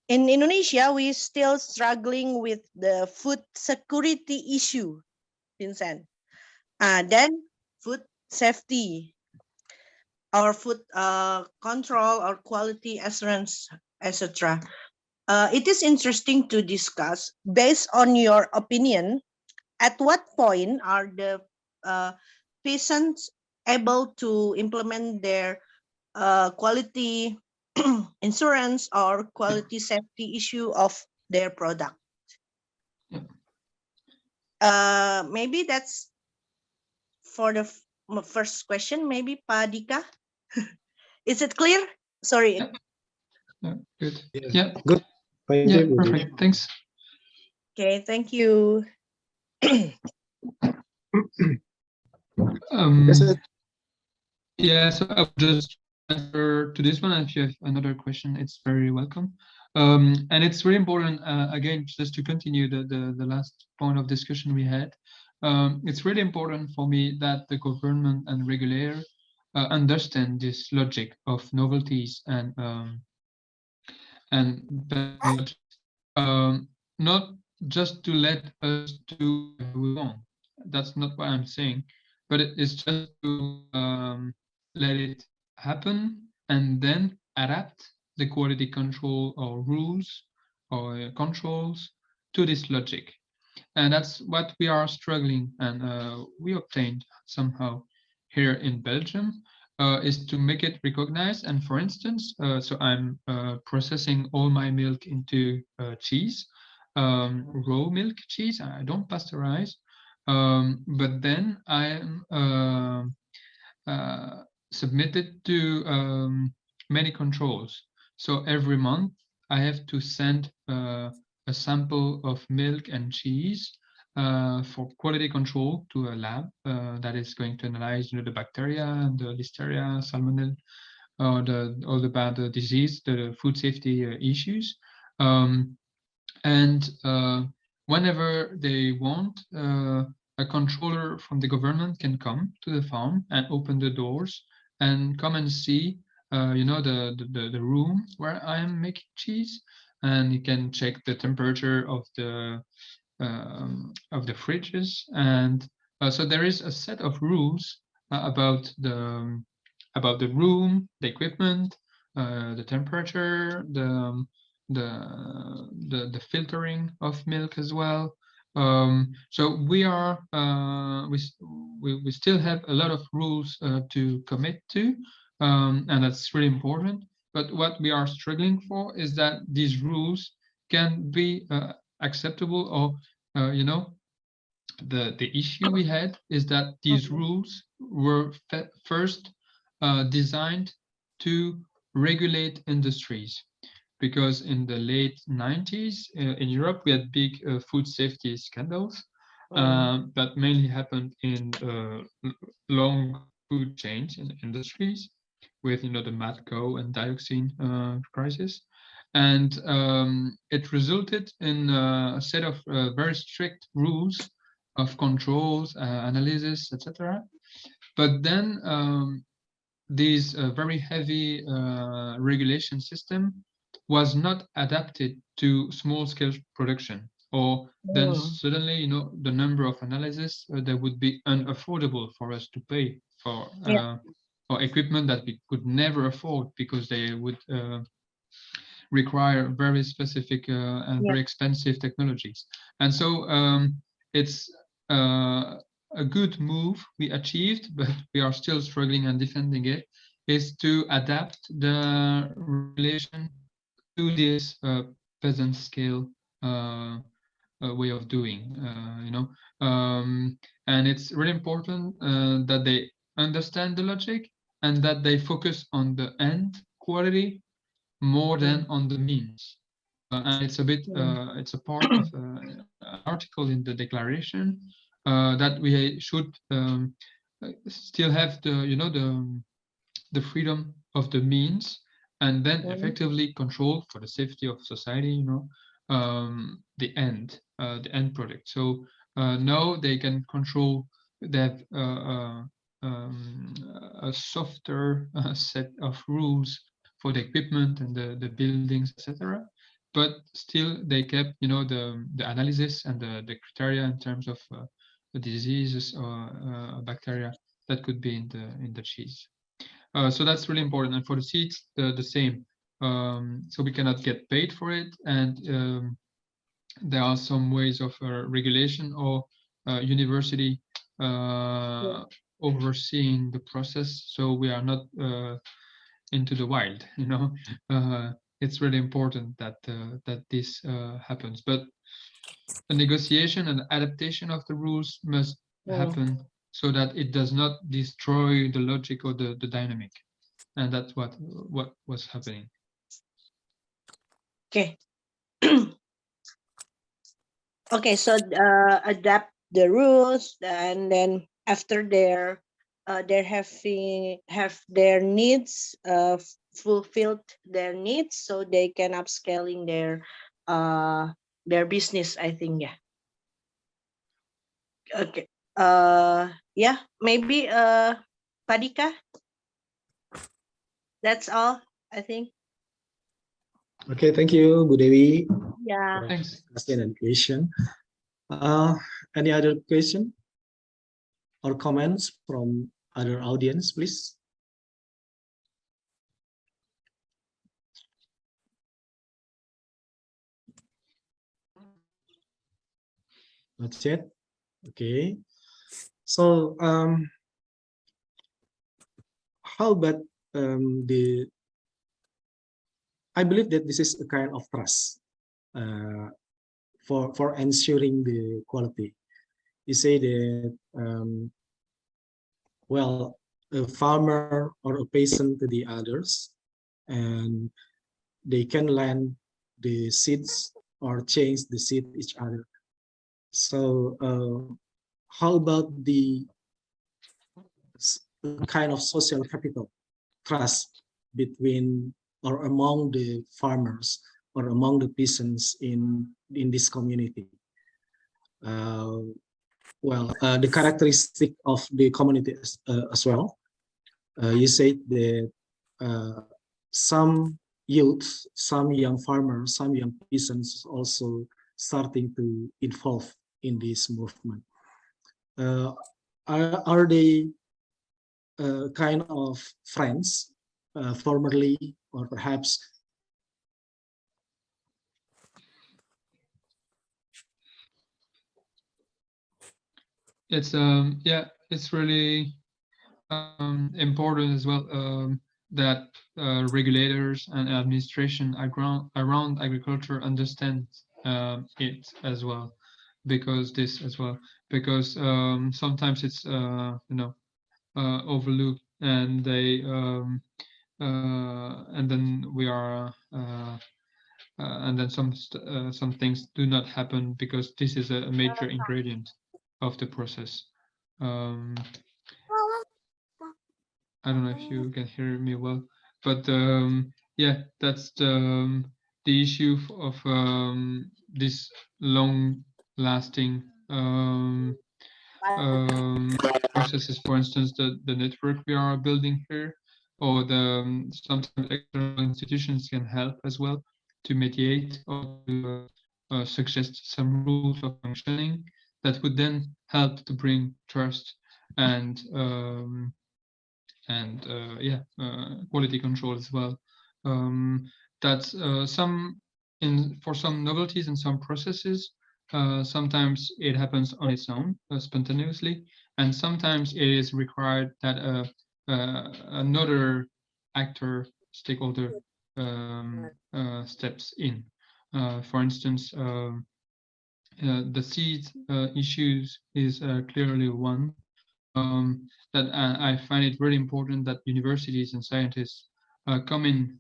in Indonesia, we still struggling with the food security issue, Vincent. Then food safety or food control or quality assurance, etc. It is interesting to discuss based on your opinion. At what point are the peasants able to implement their quality insurance or quality safety issue of their product? Maybe that's for the first question. Maybe Padika. Is it clear? Sorry. Good. Yeah. Yeah. Good. Thank Yeah. you. Perfect. Thanks. Okay. Thank you. Yes, sir. Yeah, so I would just answer to this one. If you have another question, it's very welcome. And it's really important, again, just to continue the last point of discussion we had. It's really important for me that the government and regulator understand this logic of novelties and not just to let us do whatever we want. That's not what I'm saying, but it's just to let it happen and then adapt the quality control or rules or controls to this logic. And that's what we are struggling, and we obtained somehow here in Belgium, is to make it recognized. And for instance, so I'm processing all my milk into cheese, raw milk cheese. I don't pasteurize, but then I am submitted to many controls. So every month I have to send a sample of milk and cheese for quality control to a lab that is going to analyze, the bacteria and the listeria, salmonella, all the bad disease, the food safety issues. And whenever they want, a controller from the government can come to the farm and open the doors and come and see, the room where I am making cheese, and you can check the temperature of the fridges, and so there is a set of rules about the room, the equipment, the temperature, the filtering of milk as well. So we are we still have a lot of rules to commit to, and that's really important. But what we are struggling for is that these rules can be acceptable, or the issue we had is that these rules were first designed to regulate industries, because in the late 90s in Europe we had big food safety scandals that mainly happened in long food chains in industries, with the mad cow and dioxin crisis. And it resulted in a set of very strict rules of controls, analysis, etc. But then these very heavy regulation system was not adapted to small scale production, or then suddenly, you know, the number of analysis that would be unaffordable for us to pay for equipment that we could never afford, because they would require very specific and very expensive technologies. And so it's a good move we achieved, but we are still struggling and defending it, is to adapt the relation to this peasant scale way of doing, you know. And it's really important that they understand the logic and that they focus on the end quality more than on the means. And it's a bit, it's a part of an article in the declaration that we should still have the, you know, the freedom of the means, and then effectively control for the safety of society, you know, the end product. So now they can control that a softer set of rules for the equipment and the buildings, etc. But still, they kept, you know, the analysis and the criteria in terms of the diseases or bacteria that could be in the cheese. So that's really important. And for the seeds, the same. So we cannot get paid for it, and there are some ways of regulation or university overseeing the process, so we are not into the wild, you know. It's really important that that this happens, but a negotiation and adaptation of the rules must happen so that it does not destroy the logic or the dynamic, and that's what was happening. Okay. Okay, so adapt the rules, and then after they're have their needs fulfilled their needs, so they can upscaling their business, I think. Yeah. Okay. Yeah, maybe Padika. That's all, I think. Okay, thank you, Bu Dewi. Yeah. Thanks. Question and question. Any other question or comments from other audience, please? Not yet. Okay. So how about I believe that this is a kind of trust for ensuring the quality. You say that well, a farmer or a peasant to the others, and they can lend the seeds or change the seed each other. So how about the kind of social capital trust between or among the farmers or among the peasants in this community? Well, the characteristic of the community as well. You said that some youth, some young farmers, some young peasants also starting to involve in this movement. Are they kind of friends formerly, or perhaps? It's yeah, it's really important as well that regulators and administration around agriculture understand it as well, because sometimes it's you know, overlooked, and they and then we are and then some things do not happen because this is a major ingredient of the process. I don't know if you can hear me well, but yeah, that's the issue of this long-lasting processes. For instance, the network we are building here, or the sometimes external institutions can help as well to mediate or to suggest some rules of functioning that would then help to bring trust and quality control as well. For some novelties and some processes, sometimes it happens on its own, spontaneously, and sometimes it is required that another actor, stakeholder, steps in. For instance, the seed issues is clearly one that I find it really important that universities and scientists come in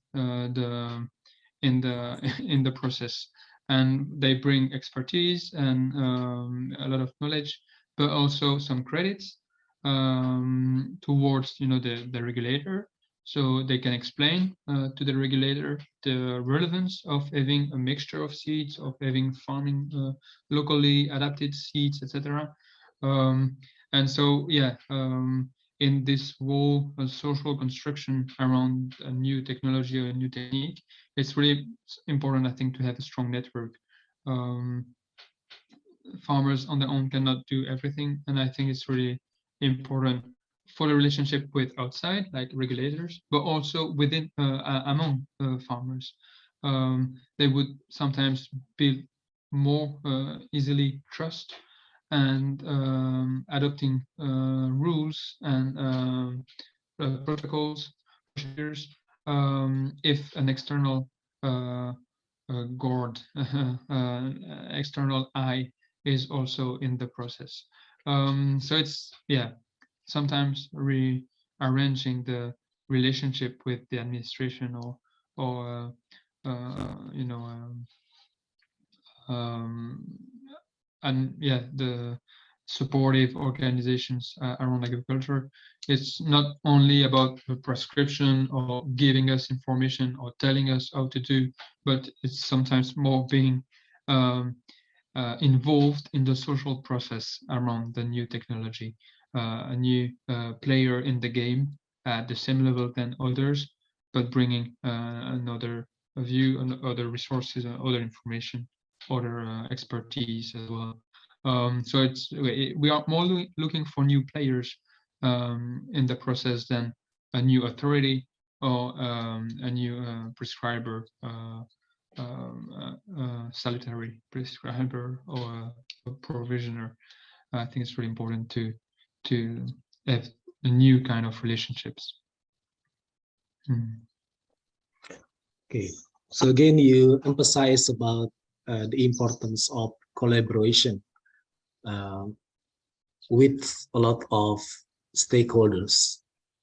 in the process, and they bring expertise and a lot of knowledge, but also some credits towards the regulator, so they can explain to the regulator the relevance of having a mixture of seeds, of having farming locally adapted seeds, etc. And so, yeah, in this whole social construction around a new technology or a new technique, it's really important, I think, to have a strong network. Farmers on their own cannot do everything, and I think it's really important for the relationship with outside, like regulators, but also within among farmers. They would sometimes build more easily trust and adopting rules and protocols, procedures, if an external guard, external eye is also in the process. So it's, yeah, sometimes rearranging the relationship with the administration or and yeah, the supportive organizations around agriculture. It's not only about the prescription or giving us information or telling us how to do, but it's sometimes more being involved in the social process around the new technology, a new player in the game at the same level than others, but bringing another view and other resources and other information, other expertise as well. So we are more looking for new players in the process than a new authority or a new prescriber, salutary prescriber or a provisioner. I think it's really important to have a new kind of relationships. Okay, so again, you emphasize about the importance of collaboration with a lot of stakeholders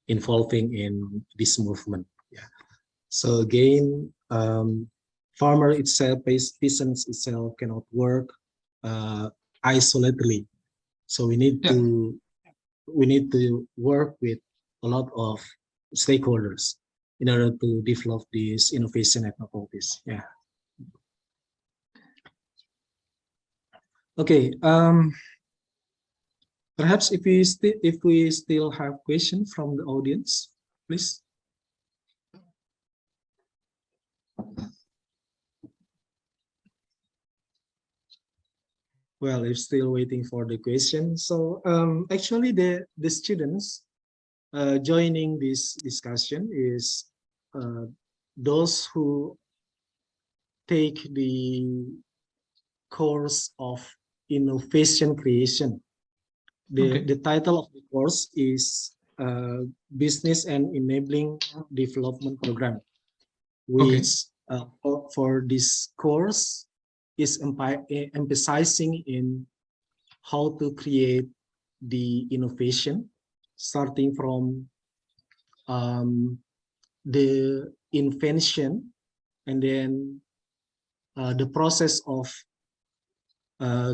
involving in this movement. Yeah. So again, farmer itself, peasants itself cannot work isolatedly. So we need to work with a lot of stakeholders in order to develop this innovation at novelties. Yeah. Okay. Perhaps if we still have questions from the audience, please. Well, if still waiting for the question. So actually the students joining this discussion is those who take the course of innovation creation. The title of the course is Business and Enabling Development Program, which for this course is emphasizing in how to create the innovation, starting from the invention, and then the process of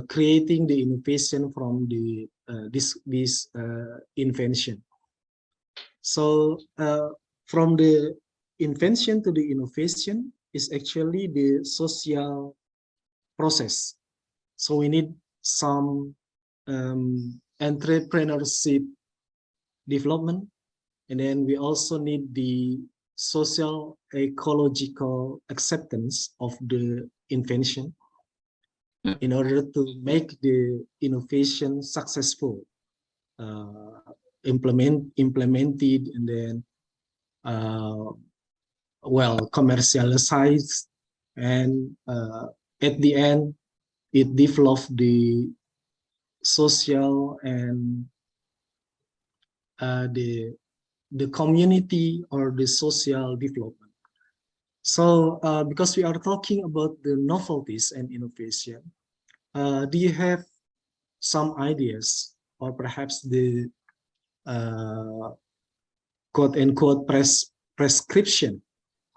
creating the innovation from the this invention. So from the invention to the innovation is actually the social process. So we need some entrepreneurship development, and then we also need the social ecological acceptance of the invention in order to make the innovation successful, implemented, and then well commercialized, and at the end it developed the social and the community or the social development. So because we are talking about the novelties and innovation, do you have some ideas or perhaps the quote unquote prescription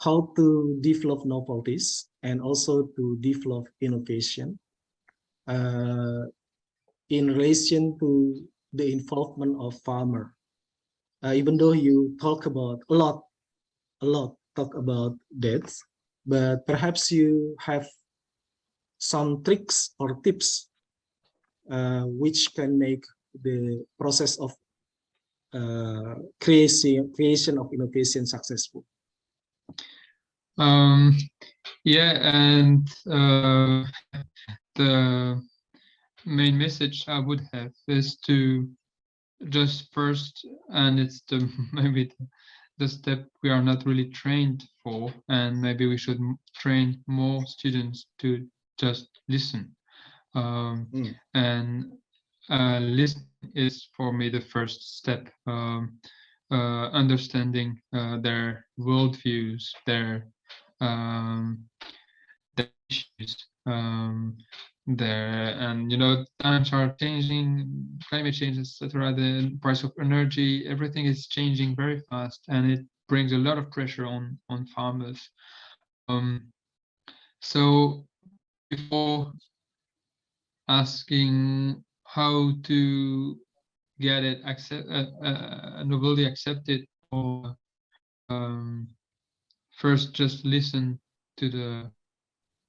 how to develop novelties and also to develop innovation in relation to the involvement of farmer? Even though you talk about a lot talk about that, but perhaps you have some tricks or tips which can make the process of creation of innovation successful. Yeah, and the main message I would have is to just first, and it's the maybe the step we are not really trained for, and maybe we should train more students to just listen. And listen is for me the first step. Understanding their worldviews, their issues, there, and times are changing, climate change, etc. The price of energy, everything is changing very fast, and it brings a lot of pressure on farmers. So before asking how to get it novelty accepted, or first just listen to the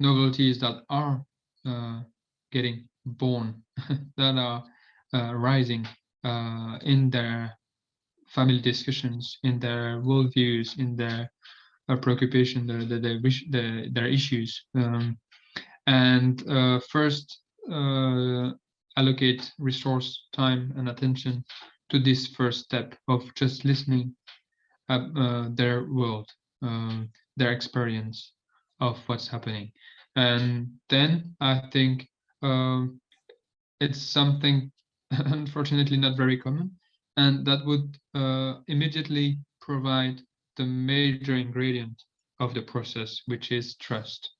novelties that are getting born, that are rising in their family discussions, in their worldviews, in their preoccupation, their issues, and first allocate resource, time, and attention to this first step of just listening their world, their experience of what's happening. And then I think it's something unfortunately not very common, and that would immediately provide the major ingredient of the process, which is trust,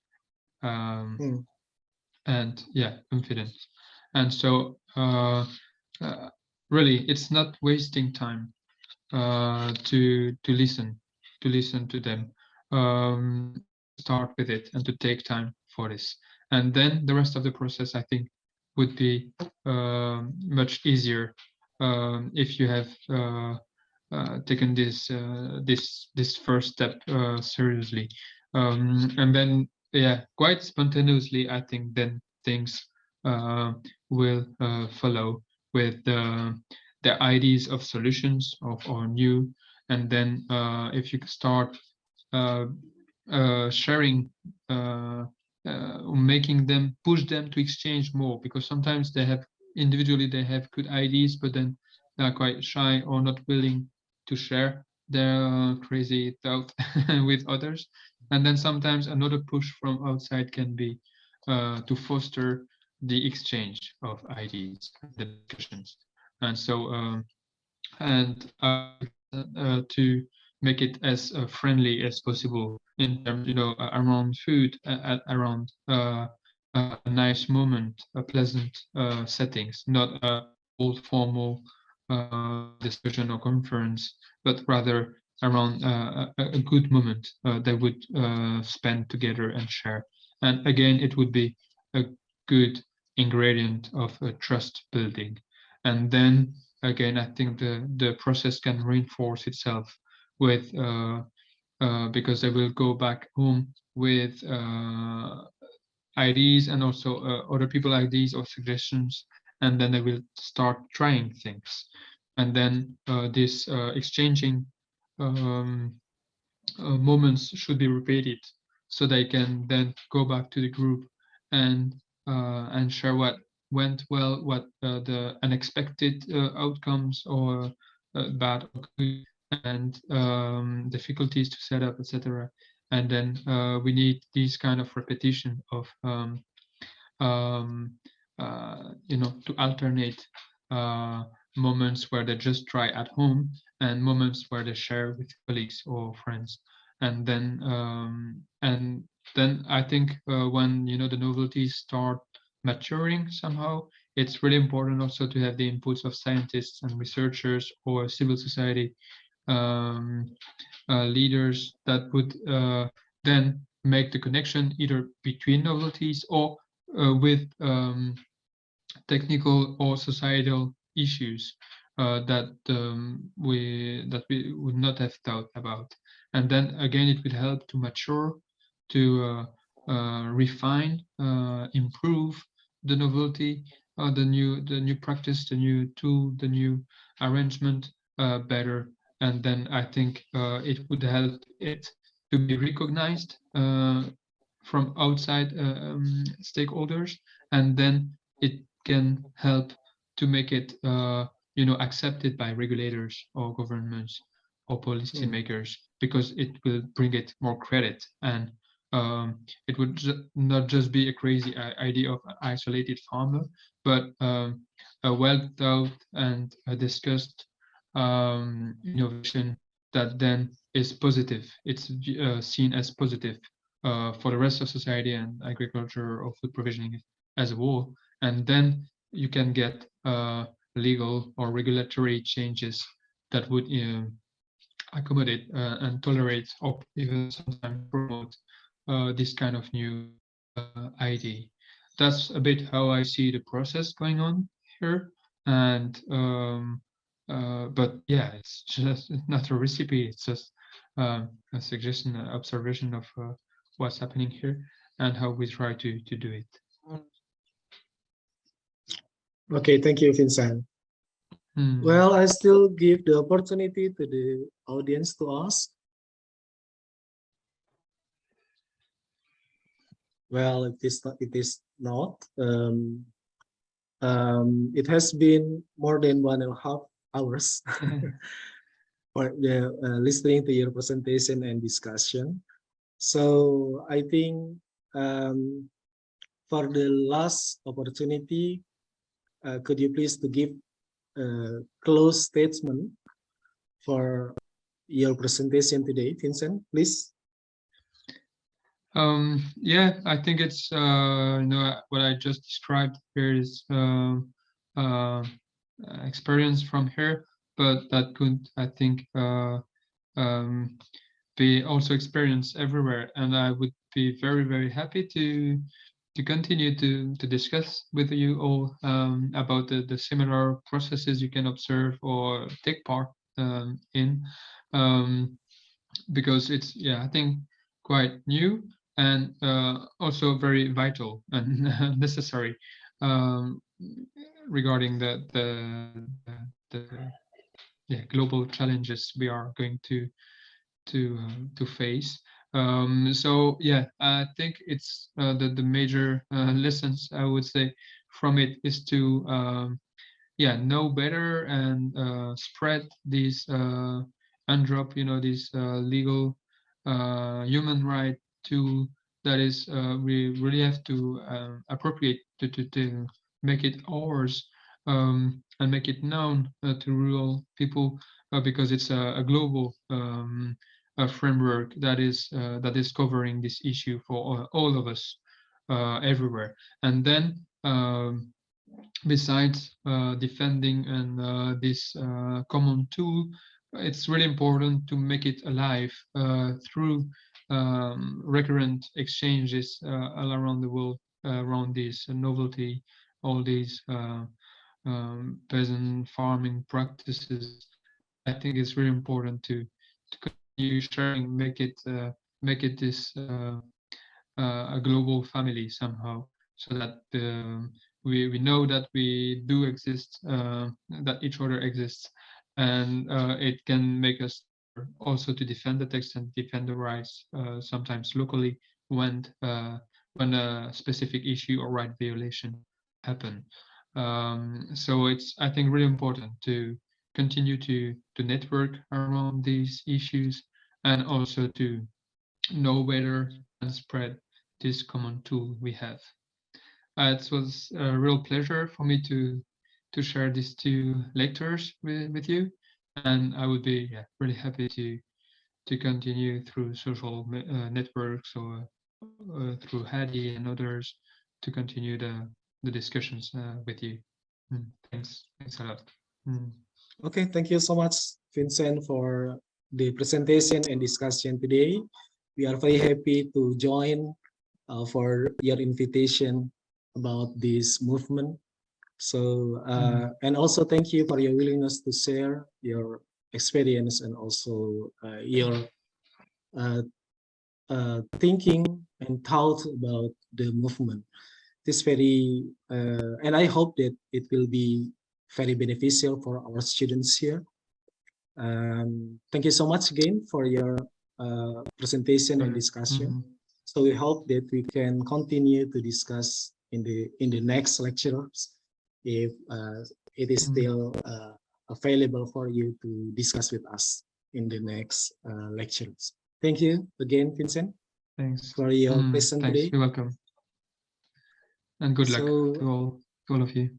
and yeah, confidence. And so really it's not wasting time to listen to them, start with it, and to take time for this. And then the rest of the process, I think, would be much easier if you have taken this first step seriously, and then yeah, quite spontaneously, I think then things will follow with the ideas of solutions or new. And then if you start sharing, making them, push them to exchange more, because sometimes they have individually they have good ideas, but then they are quite shy or not willing to share their crazy thought with others. And then sometimes another push from outside can be to foster the exchange of ideas, the discussions. And so and to make it as friendly as possible in terms, around food, around a nice moment, a pleasant settings, not a old formal discussion or conference, but rather around a good moment they would spend together and share. And again, it would be a good ingredient of trust building. And then again, I think the process can reinforce itself with because they will go back home with ideas, and also other people ideas or suggestions, and then they will start trying things. And then this exchanging moments should be repeated, so they can then go back to the group and share what went well, what the unexpected outcomes or bad or good, and difficulties to set up, etc. And then we need this kind of repetition of um, to alternate moments where they just try at home and moments where they share with colleagues or friends. And then I think when the novelties start maturing somehow, it's really important also to have the inputs of scientists and researchers or civil society um, leaders that would then make the connection either between novelties or with technical or societal issues that we would not have thought about. And then again, it will help to mature, to refine, improve the novelty, the new practice, the new tool, the new arrangement better. And then I think it would help it to be recognized from outside stakeholders, and then it can help to make it accepted by regulators or governments or policymakers, because it will bring it more credit, and it would not just be a crazy idea of an isolated farmer, but a well thought and discussed innovation that then is positive. It's seen as positive for the rest of society and agriculture or food provisioning as a whole. And then you can get legal or regulatory changes that would accommodate and tolerate, or even sometimes promote this kind of new idea. That's a bit how I see the process going on here. And but yeah, it's just not a recipe. It's just a suggestion, an observation of what's happening here and how we try to do it. Okay, thank you, Vincent. Hmm. Well, I still give the opportunity to the audience to ask. Well, it is not. It is not. It has been more than 1.5 hours for the listening to your presentation and discussion. So I think for the last opportunity, could you please to give a close statement for your presentation today, Vincent, please? Yeah, I think it's what I just described here is experience from here, but that could, I think, be also experienced everywhere. And I would be very, very happy to continue to discuss with you all about the similar processes you can observe or take part in, because it's, yeah, I think quite new and also very vital and necessary regarding the yeah, global challenges we are going to face. So yeah, I think it's the major lessons I would say from it is to yeah, know better and spread these UNDROP, these legal human right tool that is we really have to appropriate to make it ours, and make it known to rural people, because it's a global framework that is covering this issue for all of us everywhere. And then besides defending and this common tool, it's really important to make it alive through recurrent exchanges all around the world around this novelty, all these peasant farming practices. I think it's really important to continue sharing, make it this a global family somehow, so that we know that we do exist, that each other exists, and it can make us also to defend the text and defend the rights, sometimes locally when a specific issue or right violation happen. So it's, I think, really important to continue to network around these issues and also to know better and spread this common tool we have. It was a real pleasure for me to share these two lectures with you, and I would be really happy to continue through social networks or through Hadi and others to continue the discussions with you. Thanks a lot. Okay, thank you so much, Vincent, for the presentation and discussion today. We are very happy to join for your invitation about this movement. So, and also thank you for your willingness to share your experience and also your thinking and thought about the movement. This very, and I hope that it will be very beneficial for our students here. Thank you so much again for your presentation and discussion. So we hope that we can continue to discuss in the next lectures if it is still available for you to discuss with us in the next lectures. Thank you again, Vincent. Thanks for your presence thanks. today. You're welcome. And good luck to all of you.